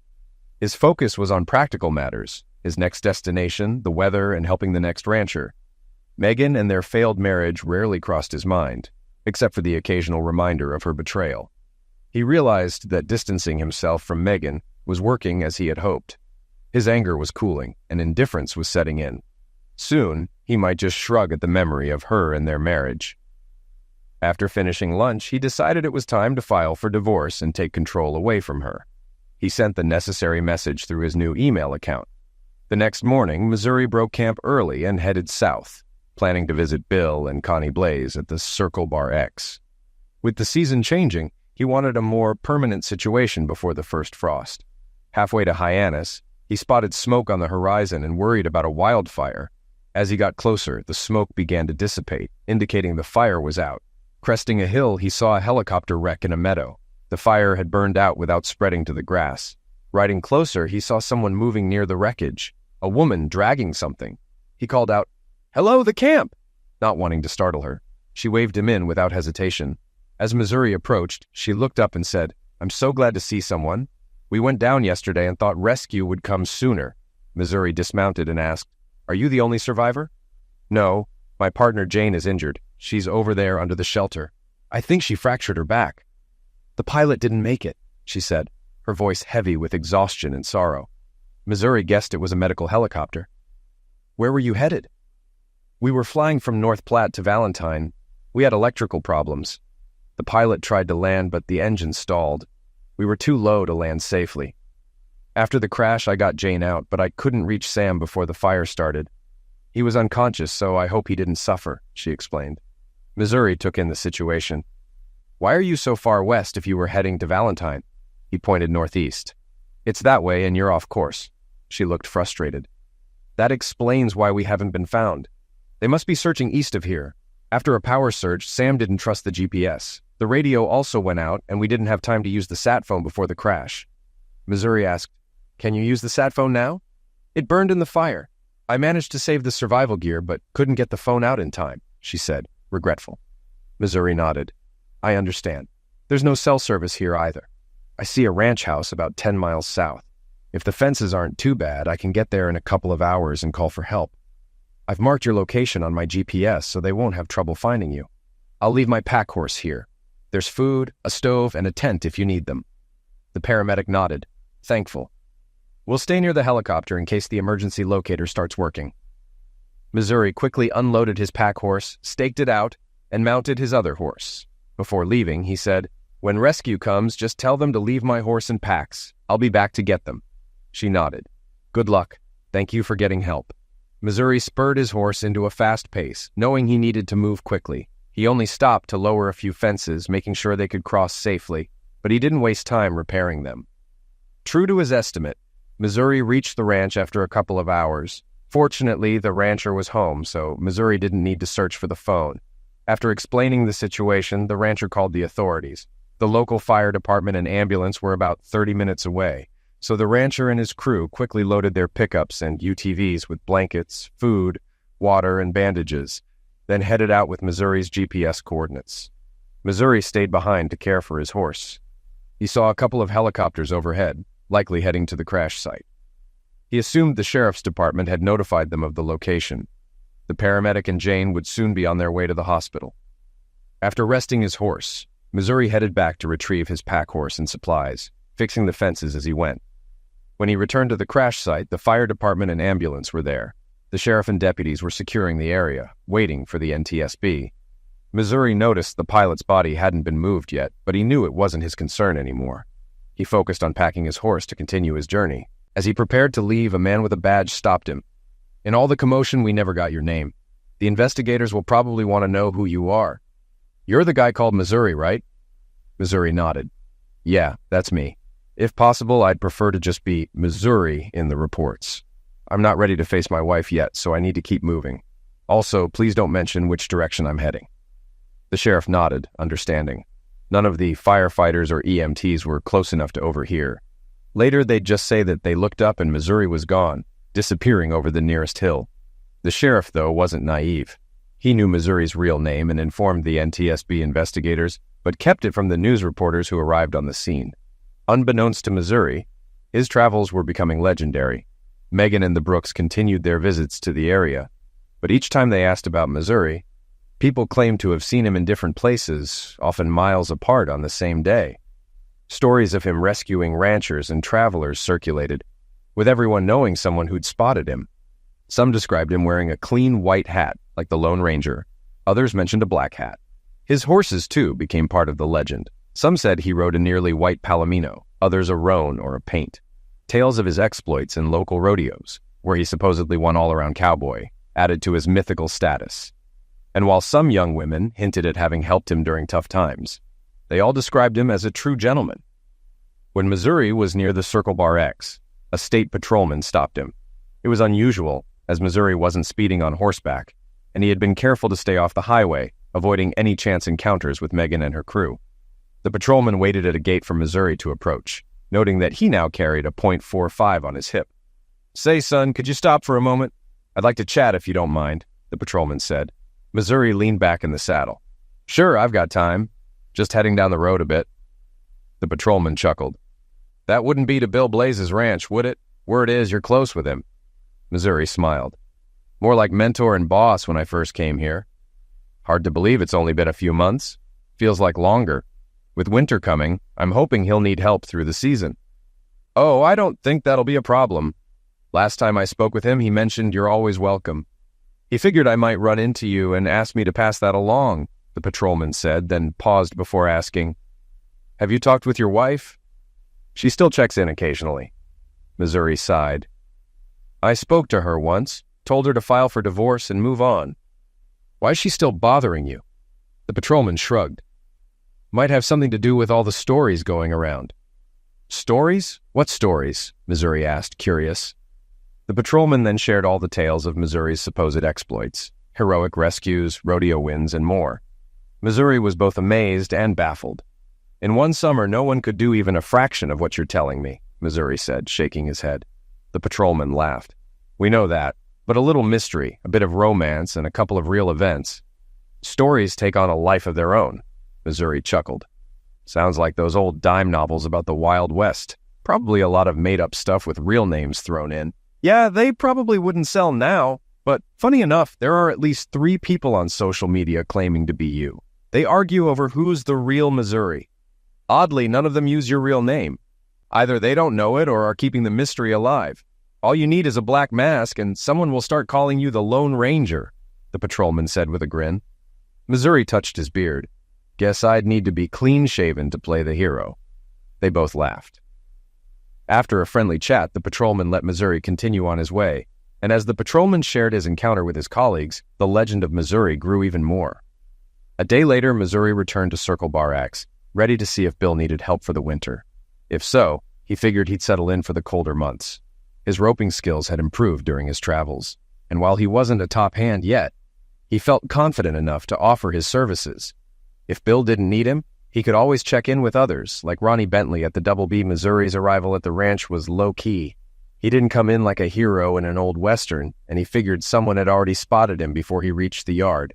His focus was on practical matters, his next destination, the weather, and helping the next rancher. Megan and their failed marriage rarely crossed his mind, except for the occasional reminder of her betrayal. He realized that distancing himself from Megan was working as he had hoped. His anger was cooling, and indifference was setting in. Soon, he might just shrug at the memory of her and their marriage. After finishing lunch, he decided it was time to file for divorce and take control away from her. He sent the necessary message through his new email account. The next morning, Missouri broke camp early and headed south, planning to visit Bill and Connie Blaze at the Circle Bar X. With the season changing, he wanted a more permanent situation before the first frost. Halfway to Hyannis, he spotted smoke on the horizon and worried about a wildfire. As he got closer, the smoke began to dissipate, indicating the fire was out. Cresting a hill, he saw a helicopter wreck in a meadow. The fire had burned out without spreading to the grass. Riding closer, he saw someone moving near the wreckage, a woman dragging something. He called out, "Hello, the camp!" not wanting to startle her. She waved him in without hesitation. As Missouri approached, she looked up and said, "I'm so glad to see someone. We went down yesterday and thought rescue would come sooner." Missouri dismounted and asked, "Are you the only survivor?" "No, my partner Jane is injured. She's over there under the shelter. I think she fractured her back." "The pilot didn't make it," she said, her voice heavy with exhaustion and sorrow. Missouri guessed it was a medical helicopter. "Where were you headed?" "We were flying from North Platte to Valentine. We had electrical problems. The pilot tried to land, but the engine stalled. We were too low to land safely. After the crash, I got Jane out, but I couldn't reach Sam before the fire started. He was unconscious, so I hope he didn't suffer," she explained. Missouri took in the situation. "Why are you so far west if you were heading to Valentine?" He pointed northeast. "It's that way, and you're off course." She looked frustrated. "That explains why we haven't been found. They must be searching east of here. After a power surge, Sam didn't trust the GPS. The radio also went out, and we didn't have time to use the sat phone before the crash." Missouri asked, "Can you use the sat phone now?" "It burned in the fire. I managed to save the survival gear, but couldn't get the phone out in time," she said, regretful. Missouri nodded. "I understand. There's no cell service here either. I see a ranch house about 10 miles south. If the fences aren't too bad, I can get there in a couple of hours and call for help. I've marked your location on my GPS so they won't have trouble finding you. I'll leave my pack horse here. There's food, a stove, and a tent if you need them." The paramedic nodded, thankful. "We'll stay near the helicopter in case the emergency locator starts working." Missouri quickly unloaded his pack horse, staked it out, and mounted his other horse. Before leaving, he said, "When rescue comes, just tell them to leave my horse in packs. I'll be back to get them." She nodded. "Good luck. Thank you for getting help." Missouri spurred his horse into a fast pace, knowing he needed to move quickly. He only stopped to lower a few fences, making sure they could cross safely, but he didn't waste time repairing them. True to his estimate, Missouri reached the ranch after a couple of hours. Fortunately, the rancher was home, so Missouri didn't need to search for the phone. After explaining the situation, the rancher called the authorities. The local fire department and ambulance were about 30 minutes away, so the rancher and his crew quickly loaded their pickups and UTVs with blankets, food, water, and bandages, then headed out with Missouri's GPS coordinates. Missouri stayed behind to care for his horse. He saw a couple of helicopters overhead, likely heading to the crash site. He assumed the sheriff's department had notified them of the location. The paramedic and Jane would soon be on their way to the hospital. After resting his horse, Missouri headed back to retrieve his pack horse and supplies, fixing the fences as he went. When he returned to the crash site, the fire department and ambulance were there. The sheriff and deputies were securing the area, waiting for the NTSB. Missouri noticed the pilot's body hadn't been moved yet, but he knew it wasn't his concern anymore. He focused on packing his horse to continue his journey. As he prepared to leave, a man with a badge stopped him. "In all the commotion, we never got your name. The investigators will probably want to know who you are. You're the guy called Missouri, right?" Missouri nodded. "Yeah, that's me. If possible, I'd prefer to just be Missouri in the reports. I'm not ready to face my wife yet, so I need to keep moving. Also, please don't mention which direction I'm heading." The sheriff nodded, understanding. None of the firefighters or EMTs were close enough to overhear. Later, they'd just say that they looked up and Missouri was gone, disappearing over the nearest hill. The sheriff, though, wasn't naive. He knew Missouri's real name and informed the NTSB investigators, but kept it from the news reporters who arrived on the scene. Unbeknownst to Missouri, his travels were becoming legendary. Megan and the Brooks continued their visits to the area, but each time they asked about Missouri, people claimed to have seen him in different places, often miles apart on the same day. Stories of him rescuing ranchers and travelers circulated, with everyone knowing someone who'd spotted him. Some described him wearing a clean white hat, like the Lone Ranger. Others mentioned a black hat. His horses, too, became part of the legend. Some said he rode a nearly white palomino, others a roan or a paint. Tales of his exploits in local rodeos, where he supposedly won all-around cowboy, added to his mythical status. And while some young women hinted at having helped him during tough times, they all described him as a true gentleman. When Missouri was near the Circle Bar X, a state patrolman stopped him. It was unusual, as Missouri wasn't speeding on horseback, and he had been careful to stay off the highway, avoiding any chance encounters with Megan and her crew. The patrolman waited at a gate for Missouri to approach, noting that he now carried a .45 on his hip. "Say, son, could you stop for a moment? I'd like to chat if you don't mind," the patrolman said. Missouri leaned back in the saddle. "Sure, I've got time. Just heading down the road a bit." The patrolman chuckled. "That wouldn't be to Bill Blaze's ranch, would it? Word is you're close with him." Missouri smiled. "More like mentor and boss when I first came here. Hard to believe it's only been a few months. Feels like longer. With winter coming, I'm hoping he'll need help through the season." "Oh, I don't think that'll be a problem. Last time I spoke with him, he mentioned you're always welcome. He figured I might run into you and asked me to pass that along," the patrolman said, then paused before asking, "Have you talked with your wife?" "She still checks in occasionally." Missouri sighed. "I spoke to her once, told her to file for divorce and move on." "Why is she still bothering you?" The patrolman shrugged. "Might have something to do with all the stories going around." "Stories? What stories?" Missouri asked, curious. The patrolman then shared all the tales of Missouri's supposed exploits, heroic rescues, rodeo wins, and more. Missouri was both amazed and baffled. "In one summer, no one could do even a fraction of what you're telling me," Missouri said, shaking his head. The patrolman laughed. "We know that, but a little mystery, a bit of romance, and a couple of real events. Stories take on a life of their own." Missouri chuckled. "Sounds like those old dime novels about the Wild West. Probably a lot of made-up stuff with real names thrown in." "Yeah, they probably wouldn't sell now, but funny enough, there are at least 3 people on social media claiming to be you. They argue over who's the real Missouri. Oddly, none of them use your real name. Either they don't know it or are keeping the mystery alive. All you need is a black mask and someone will start calling you the Lone Ranger," the patrolman said with a grin. Missouri touched his beard. "Guess I'd need to be clean-shaven to play the hero." They both laughed. After a friendly chat, the patrolman let Missouri continue on his way, and as the patrolman shared his encounter with his colleagues, the legend of Missouri grew even more. A day later, Missouri returned to Circle Bar X, ready to see if Bill needed help for the winter. If so, he figured he'd settle in for the colder months. His roping skills had improved during his travels, and while he wasn't a top hand yet, he felt confident enough to offer his services. If Bill didn't need him, he could always check in with others, like Ronnie Bentley at the Double B. Missouri's arrival at the ranch was low-key. He didn't come in like a hero in an old western, and he figured someone had already spotted him before he reached the yard.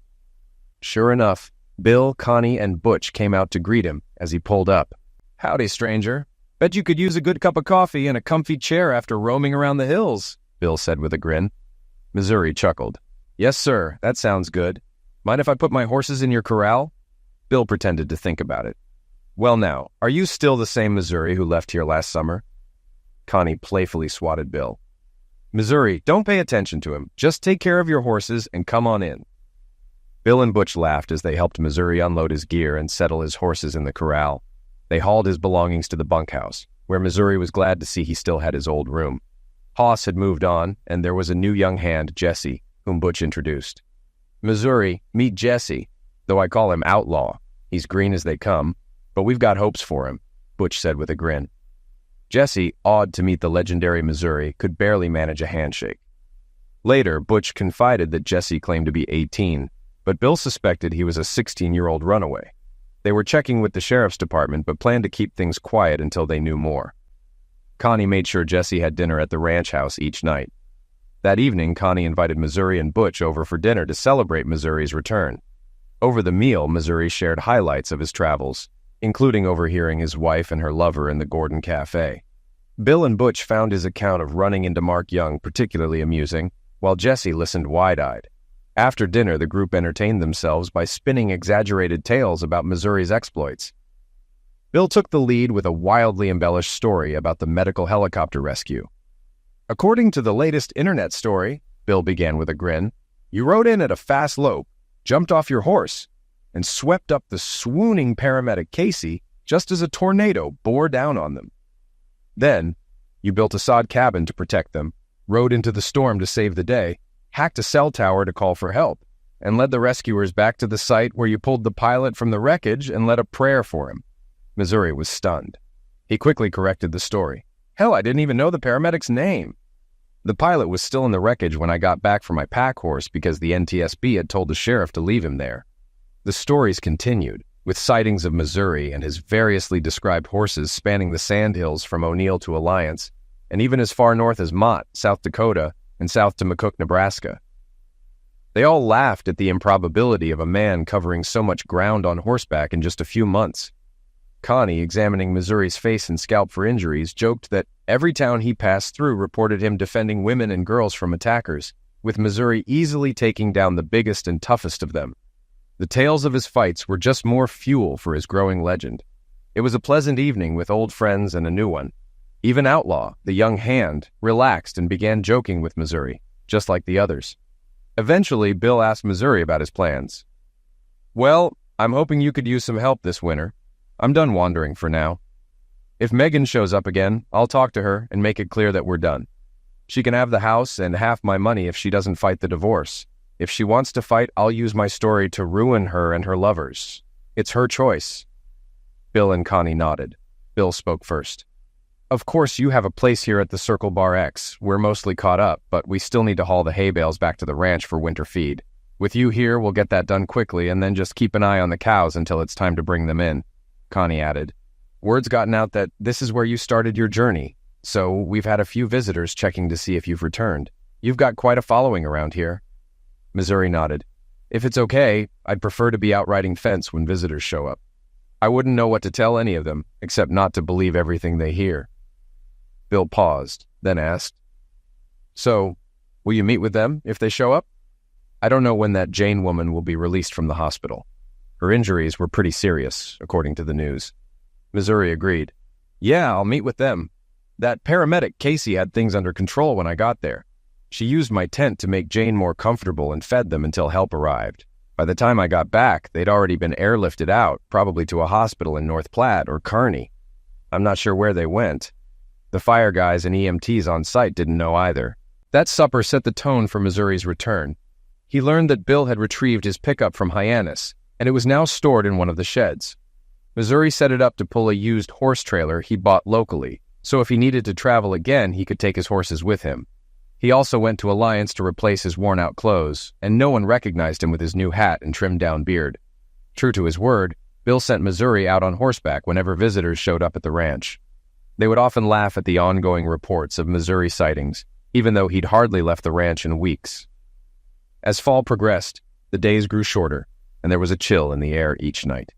Sure enough, Bill, Connie, and Butch came out to greet him as he pulled up. "Howdy, stranger. Bet you could use a good cup of coffee and a comfy chair after roaming around the hills," Bill said with a grin. Missouri chuckled. "Yes, sir, that sounds good. Mind if I put my horses in your corral?" Bill pretended to think about it. "Well now, are you still the same Missouri who left here last summer?" Connie playfully swatted Bill. "Missouri, don't pay attention to him. Just take care of your horses and come on in." Bill and Butch laughed as they helped Missouri unload his gear and settle his horses in the corral. They hauled his belongings to the bunkhouse, where Missouri was glad to see he still had his old room. Hoss had moved on, and there was a new young hand, Jesse, whom Butch introduced. "Missouri, meet Jesse, though I call him Outlaw. He's green as they come, but we've got hopes for him," Butch said with a grin. Jesse, awed to meet the legendary Missouri, could barely manage a handshake. Later, Butch confided that Jesse claimed to be 18, but Bill suspected he was a 16-year-old runaway. They were checking with the sheriff's department but planned to keep things quiet until they knew more. Connie made sure Jesse had dinner at the ranch house each night. That evening, Connie invited Missouri and Butch over for dinner to celebrate Missouri's return. Over the meal, Missouri shared highlights of his travels, including overhearing his wife and her lover in the Gordon Cafe. Bill and Butch found his account of running into Mark Young particularly amusing, while Jesse listened wide-eyed. After dinner, the group entertained themselves by spinning exaggerated tales about Missouri's exploits. Bill took the lead with a wildly embellished story about the medical helicopter rescue. According to the latest internet story, Bill began with a grin, you rode in at a fast lope, jumped off your horse, and swept up the swooning paramedic Casey just as a tornado bore down on them. Then, you built a sod cabin to protect them, rode into the storm to save the day, hacked a cell tower to call for help, and led the rescuers back to the site where you pulled the pilot from the wreckage and led a prayer for him. Missouri was stunned. He quickly corrected the story. Hell, I didn't even know the paramedic's name. The pilot was still in the wreckage when I got back for my pack horse because the NTSB had told the sheriff to leave him there. The stories continued, with sightings of Missouri and his variously described horses spanning the sandhills from O'Neill to Alliance, and even as far north as Mott, South Dakota, and south to McCook, Nebraska. They all laughed at the improbability of a man covering so much ground on horseback in just a few months. Connie, examining Missouri's face and scalp for injuries, joked that every town he passed through reported him defending women and girls from attackers, with Missouri easily taking down the biggest and toughest of them. The tales of his fights were just more fuel for his growing legend. It was a pleasant evening with old friends and a new one. Even Outlaw, the young hand, relaxed and began joking with Missouri, just like the others. Eventually, Bill asked Missouri about his plans. Well, I'm hoping you could use some help this winter. I'm done wandering for now. If Megan shows up again, I'll talk to her and make it clear that we're done. She can have the house and half my money if she doesn't fight the divorce. If she wants to fight, I'll use my story to ruin her and her lovers. It's her choice. Bill and Connie nodded. Bill spoke first. Of course, you have a place here at the Circle Bar X. We're mostly caught up, but we still need to haul the hay bales back to the ranch for winter feed. With you here, we'll get that done quickly and then just keep an eye on the cows until it's time to bring them in, Connie added. Word's gotten out that this is where you started your journey, so we've had a few visitors checking to see if you've returned. You've got quite a following around here. Missouri nodded. If it's okay, I'd prefer to be out riding fence when visitors show up. I wouldn't know what to tell any of them, except not to believe everything they hear. Bill paused, then asked, So, will you meet with them if they show up? I don't know when that Jane woman will be released from the hospital. Her injuries were pretty serious, according to the news. Missouri agreed. Yeah, I'll meet with them. That paramedic Casey had things under control when I got there. She used my tent to make Jane more comfortable and fed them until help arrived. By the time I got back, they'd already been airlifted out, probably to a hospital in North Platte or Kearney. I'm not sure where they went. The fire guys and EMTs on site didn't know either. That supper set the tone for Missouri's return. He learned that Bill had retrieved his pickup from Hyannis, and it was now stored in one of the sheds. Missouri set it up to pull a used horse trailer he bought locally, so if he needed to travel again, he could take his horses with him. He also went to Alliance to replace his worn-out clothes, and no one recognized him with his new hat and trimmed-down beard. True to his word, Bill sent Missouri out on horseback whenever visitors showed up at the ranch. They would often laugh at the ongoing reports of Missouri sightings, even though he'd hardly left the ranch in weeks. As fall progressed, the days grew shorter, and there was a chill in the air each night.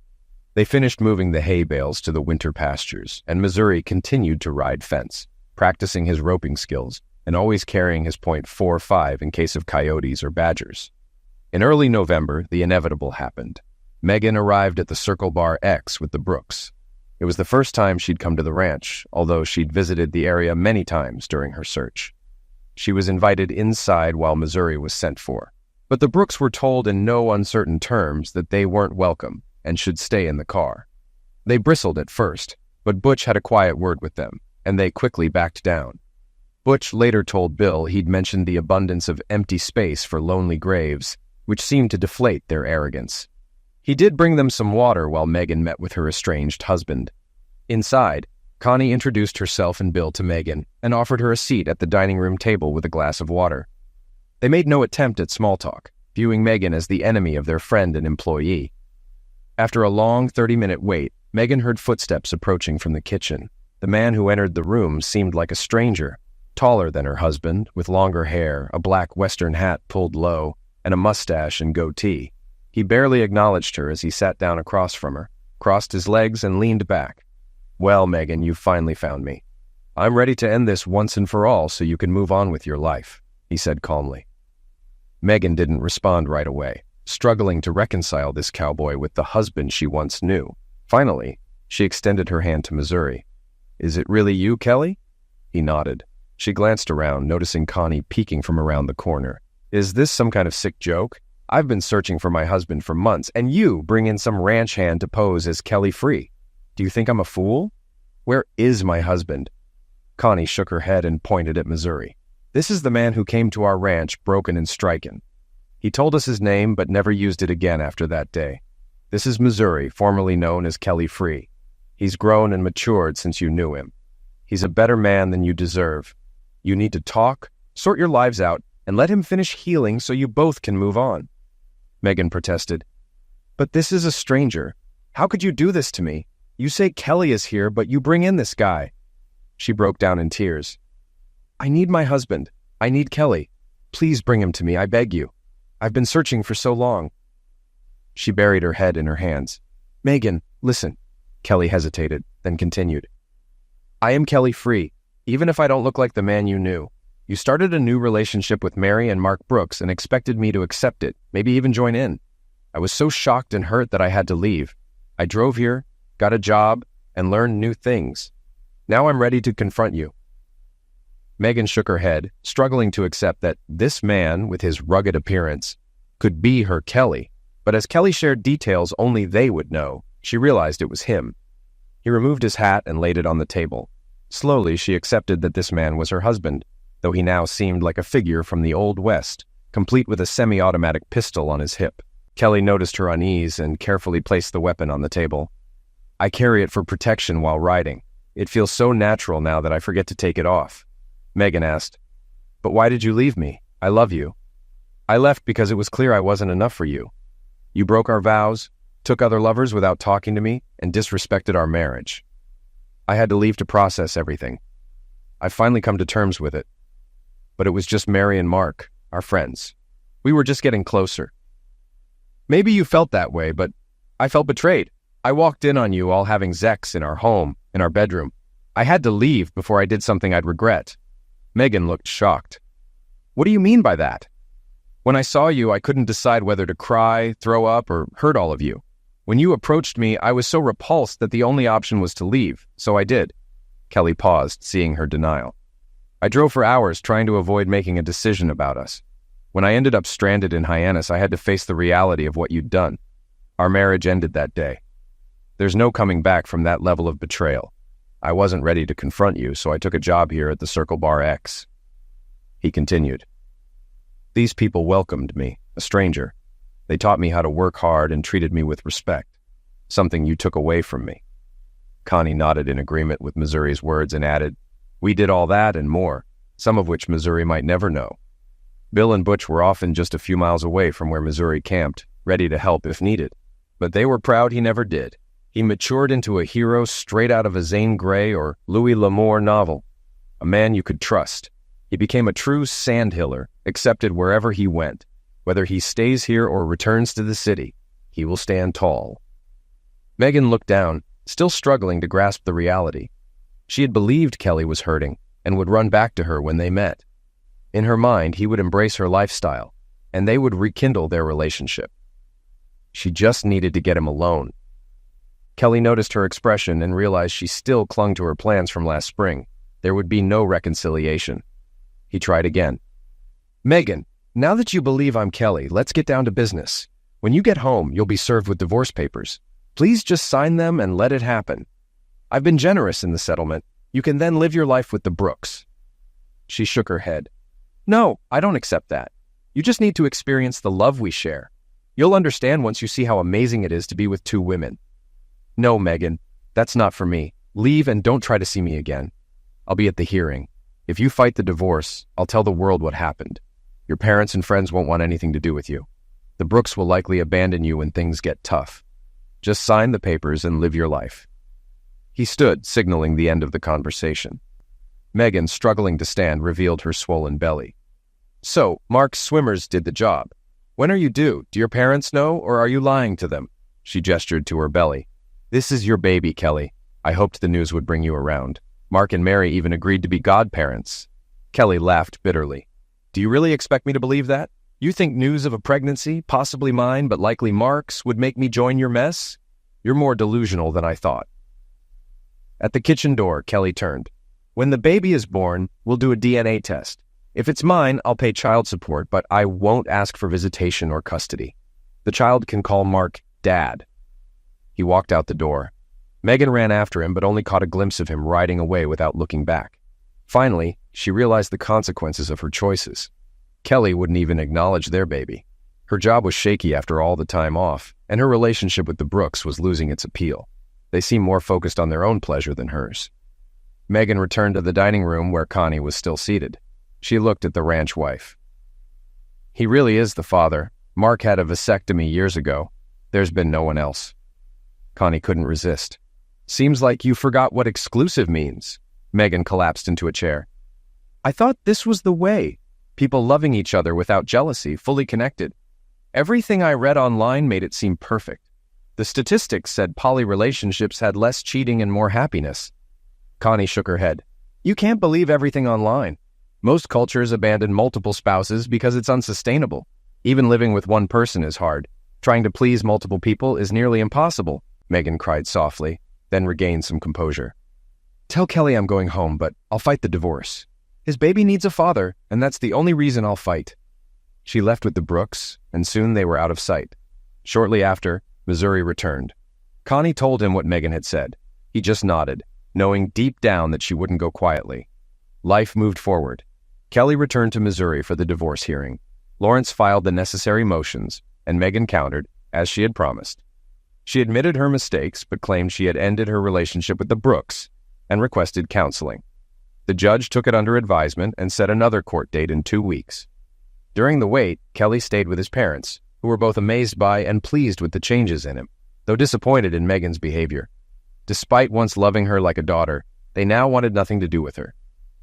They finished moving the hay bales to the winter pastures, and Missouri continued to ride fence, practicing his roping skills, and always carrying his .45 in case of coyotes or badgers. In early November, the inevitable happened. Megan arrived at the Circle Bar X with the Brooks. It was the first time she'd come to the ranch, although she'd visited the area many times during her search. She was invited inside while Missouri was sent for, but the Brooks were told in no uncertain terms that they weren't welcome and should stay in the car. They bristled at first, but Butch had a quiet word with them, and they quickly backed down. Butch later told Bill he'd mentioned the abundance of empty space for lonely graves, which seemed to deflate their arrogance. He did bring them some water while Megan met with her estranged husband. Inside, Connie introduced herself and Bill to Megan and offered her a seat at the dining room table with a glass of water. They made no attempt at small talk, viewing Megan as the enemy of their friend and employee. After a long 30-minute wait, Megan heard footsteps approaching from the kitchen. The man who entered the room seemed like a stranger, taller than her husband, with longer hair, a black Western hat pulled low, and a mustache and goatee. He barely acknowledged her as he sat down across from her, crossed his legs, and leaned back. "Well, Megan, you've finally found me. I'm ready to end this once and for all so you can move on with your life," he said calmly. Megan didn't respond right away, struggling to reconcile this cowboy with the husband she once knew. Finally, she extended her hand to Missouri. "Is it really you, Kelly?" He nodded. She glanced around, noticing Connie peeking from around the corner. "Is this some kind of sick joke? I've been searching for my husband for months, and you bring in some ranch hand to pose as Kelly Free. Do you think I'm a fool? Where is my husband?" Connie shook her head and pointed at Missouri. "This is the man who came to our ranch broken and stricken. He told us his name but never used it again after that day. This is Missouri, formerly known as Kelly Free. He's grown and matured since you knew him. He's a better man than you deserve. You need to talk, sort your lives out, and let him finish healing so you both can move on." Megan protested. "But this is a stranger. How could you do this to me? You say Kelly is here, but you bring in this guy." She broke down in tears. "I need my husband. I need Kelly. Please bring him to me, I beg you. I've been searching for so long." She buried her head in her hands. "Megan, listen." Kelly hesitated, then continued. "I am Kelly Free, even if I don't look like the man you knew. You started a new relationship with Mary and Mark Brooks and expected me to accept it, maybe even join in. I was so shocked and hurt that I had to leave. I drove here, got a job, and learned new things. Now I'm ready to confront you." Megan shook her head, struggling to accept that this man, with his rugged appearance, could be her Kelly. But as Kelly shared details only they would know, she realized it was him. He removed his hat and laid it on the table. Slowly, she accepted that this man was her husband, though he now seemed like a figure from the Old West, complete with a semi-automatic pistol on his hip. Kelly noticed her unease and carefully placed the weapon on the table. "I carry it for protection while riding. It feels so natural now that I forget to take it off." Megan asked, "But why did you leave me? I love you." "I left because it was clear I wasn't enough for you. You broke our vows, took other lovers without talking to me, and disrespected our marriage. I had to leave to process everything. I've finally come to terms with it. But it was just Mary and Mark, our friends. We were just getting closer." "Maybe you felt that way, but I felt betrayed. I walked in on you all having sex in our home, in our bedroom. I had to leave before I did something I'd regret." Megan looked shocked. "What do you mean by that? When I saw you, I couldn't decide whether to cry, throw up, or hurt all of you. When you approached me, I was so repulsed that the only option was to leave, so I did." Kelly paused, seeing her denial. "I drove for hours trying to avoid making a decision about us. When I ended up stranded in Hyannis, I had to face the reality of what you'd done. Our marriage ended that day. There's no coming back from that level of betrayal. I wasn't ready to confront you, so I took a job here at the Circle Bar X." He continued. "These people welcomed me, a stranger. They taught me how to work hard and treated me with respect, something you took away from me." Connie nodded in agreement with Missouri's words and added, "We did all that and more, some of which Missouri might never know. Bill and Butch were often just a few miles away from where Missouri camped, ready to help if needed. But they were proud he never did. He matured into a hero straight out of a Zane Grey or Louis L'Amour novel, a man you could trust. He became a true sandhiller, accepted wherever he went. Whether he stays here or returns to the city, he will stand tall." Megan looked down, still struggling to grasp the reality. She had believed Kelly was hurting and would run back to her when they met. In her mind, he would embrace her lifestyle, and they would rekindle their relationship. She just needed to get him alone. Kelly noticed her expression and realized she still clung to her plans from last spring. There would be no reconciliation. He tried again. "Megan, now that you believe I'm Kelly, let's get down to business. When you get home, you'll be served with divorce papers. Please just sign them and let it happen. I've been generous in the settlement. You can then live your life with the Brooks." She shook her head. "No, I don't accept that. You just need to experience the love we share. You'll understand once you see how amazing it is to be with two women." "No, Megan, that's not for me. Leave and don't try to see me again. I'll be at the hearing. If you fight the divorce, I'll tell the world what happened. Your parents and friends won't want anything to do with you. The Brooks will likely abandon you when things get tough. Just sign the papers and live your life." He stood, signaling the end of the conversation. Megan, struggling to stand, revealed her swollen belly. "So, Mark's swimmers did the job. When are you due? Do your parents know, or are you lying to them?" She gestured to her belly. "This is your baby, Kelly. I hoped the news would bring you around. Mark and Mary even agreed to be godparents." Kelly laughed bitterly. "Do you really expect me to believe that? You think news of a pregnancy, possibly mine, but likely Mark's, would make me join your mess? You're more delusional than I thought." At the kitchen door, Kelly turned. "When the baby is born, we'll do a DNA test. If it's mine, I'll pay child support, but I won't ask for visitation or custody. The child can call Mark Dad." He walked out the door. Megan ran after him, but only caught a glimpse of him riding away without looking back. Finally, she realized the consequences of her choices. Kelly wouldn't even acknowledge their baby. Her job was shaky after all the time off, and her relationship with the Brooks was losing its appeal. They seemed more focused on their own pleasure than hers. Megan returned to the dining room where Connie was still seated. She looked at the ranch wife. "He really is the father. Mark had a vasectomy years ago. There's been no one else." Connie couldn't resist. "Seems like you forgot what exclusive means." Megan collapsed into a chair. "I thought this was the way. People loving each other without jealousy, fully connected. Everything I read online made it seem perfect. The statistics said poly relationships had less cheating and more happiness." Connie shook her head. "You can't believe everything online. Most cultures abandon multiple spouses because it's unsustainable. Even living with one person is hard. Trying to please multiple people is nearly impossible," Megan cried softly, then regained some composure. "Tell Kelly I'm going home, but I'll fight the divorce. His baby needs a father, and that's the only reason I'll fight." She left with the Brooks, and soon they were out of sight. Shortly after, Missouri returned. Connie told him what Megan had said. He just nodded, knowing deep down that she wouldn't go quietly. Life moved forward. Kelly returned to Missouri for the divorce hearing. Lawrence filed the necessary motions, and Megan countered, as she had promised. She admitted her mistakes, but claimed she had ended her relationship with the Brooks and requested counseling. The judge took it under advisement and set another court date in 2 weeks. During the wait, Kelly stayed with his parents, who were both amazed by and pleased with the changes in him, though disappointed in Megan's behavior. Despite once loving her like a daughter, they now wanted nothing to do with her.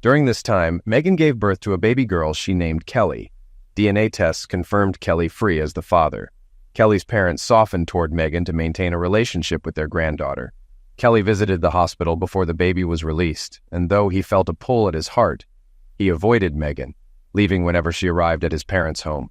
During this time, Megan gave birth to a baby girl she named Kelly. DNA tests confirmed Kelly free as the father. Kelly's parents softened toward Megan to maintain a relationship with their granddaughter. Kelly visited the hospital before the baby was released, and though he felt a pull at his heart, he avoided Megan, leaving whenever she arrived at his parents' home.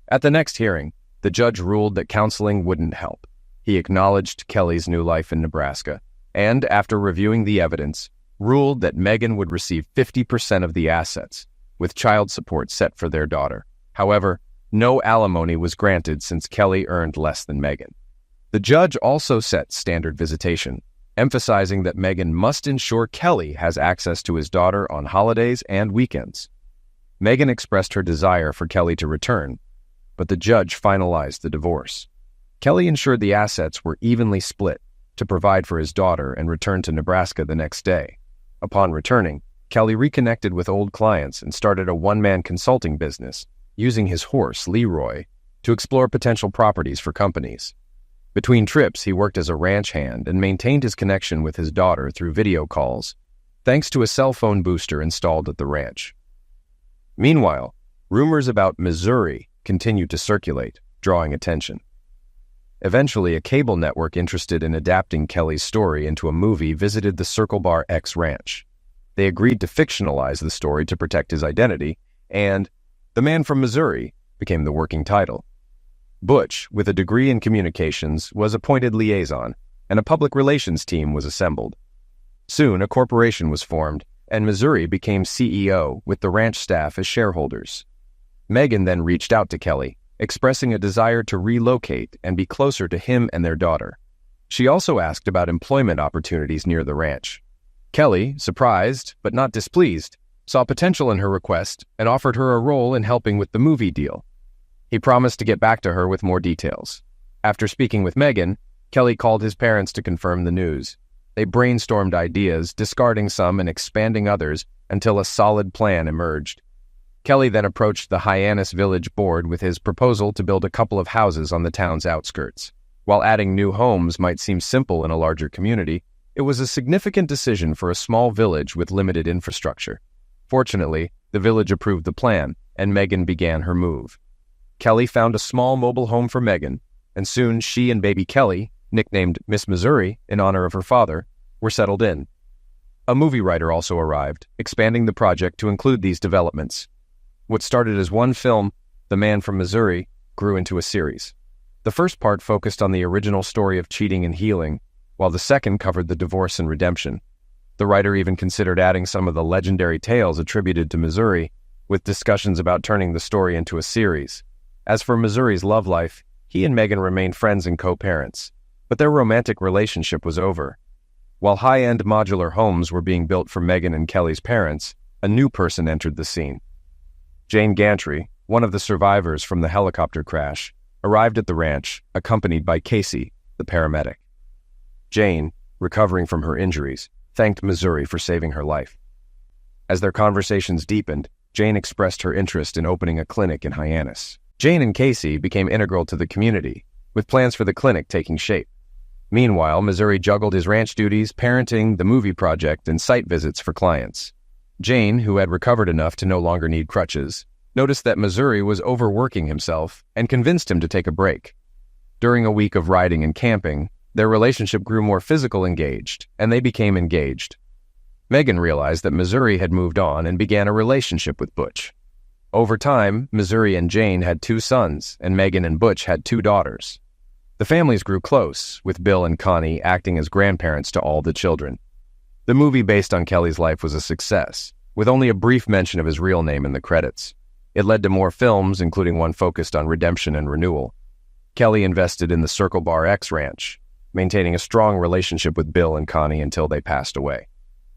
At the next hearing, the judge ruled that counseling wouldn't help. He acknowledged Kelly's new life in Nebraska, and, after reviewing the evidence, ruled that Megan would receive 50% of the assets, with child support set for their daughter. However, no alimony was granted since Kelly earned less than Megan. The judge also set standard visitation, emphasizing that Megan must ensure Kelly has access to his daughter on holidays and weekends. Megan expressed her desire for Kelly to return, but the judge finalized the divorce. Kelly ensured the assets were evenly split to provide for his daughter and returned to Nebraska the next day. Upon returning, Kelly reconnected with old clients and started a one-man consulting business, using his horse, Leroy, to explore potential properties for companies. Between trips, he worked as a ranch hand and maintained his connection with his daughter through video calls, thanks to a cell phone booster installed at the ranch. Meanwhile, rumors about Missouri continued to circulate, drawing attention. Eventually, a cable network interested in adapting Kelly's story into a movie visited the Circle Bar X Ranch. They agreed to fictionalize the story to protect his identity, and The Man from Missouri became the working title. Butch, with a degree in communications, was appointed liaison, and a public relations team was assembled. Soon, a corporation was formed, and Missouri became CEO, with the ranch staff as shareholders. Megan then reached out to Kelly, expressing a desire to relocate and be closer to him and their daughter. She also asked about employment opportunities near the ranch. Kelly, surprised but not displeased, saw potential in her request and offered her a role in helping with the movie deal. He promised to get back to her with more details. After speaking with Megan, Kelly called his parents to confirm the news. They brainstormed ideas, discarding some and expanding others until a solid plan emerged. Kelly then approached the Hyannis Village Board with his proposal to build a couple of houses on the town's outskirts. While adding new homes might seem simple in a larger community, it was a significant decision for a small village with limited infrastructure. Fortunately, the village approved the plan, and Megan began her move. Kelly found a small mobile home for Megan, and soon she and baby Kelly, nicknamed Miss Missouri in honor of her father, were settled in. A movie writer also arrived, expanding the project to include these developments. What started as one film, The Man from Missouri, grew into a series. The first part focused on the original story of cheating and healing, while the second covered the divorce and redemption. The writer even considered adding some of the legendary tales attributed to Missouri, with discussions about turning the story into a series. As for Missouri's love life, he and Megan remained friends and co-parents, but their romantic relationship was over. While high-end modular homes were being built for Megan and Kelly's parents, a new person entered the scene. Jane Gantry, one of the survivors from the helicopter crash, arrived at the ranch, accompanied by Casey, the paramedic. Jane, recovering from her injuries, thanked Missouri for saving her life. As their conversations deepened, Jane expressed her interest in opening a clinic in Hyannis. Jane and Casey became integral to the community, with plans for the clinic taking shape. Meanwhile, Missouri juggled his ranch duties, parenting, the movie project, and site visits for clients. Jane, who had recovered enough to no longer need crutches, noticed that Missouri was overworking himself and convinced him to take a break. During a week of riding and camping, their relationship grew more physical engaged, and they became engaged. Megan realized that Missouri had moved on and began a relationship with Butch. Over time, Missouri and Jane had 2 sons, and Megan and Butch had 2 daughters. The families grew close, with Bill and Connie acting as grandparents to all the children. The movie based on Kelly's life was a success, with only a brief mention of his real name in the credits. It led to more films, including one focused on redemption and renewal. Kelly invested in the Circle Bar X Ranch, maintaining a strong relationship with Bill and Connie until they passed away.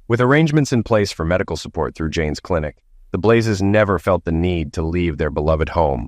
With arrangements in place for medical support through Jane's clinic, the Blazes never felt the need to leave their beloved home,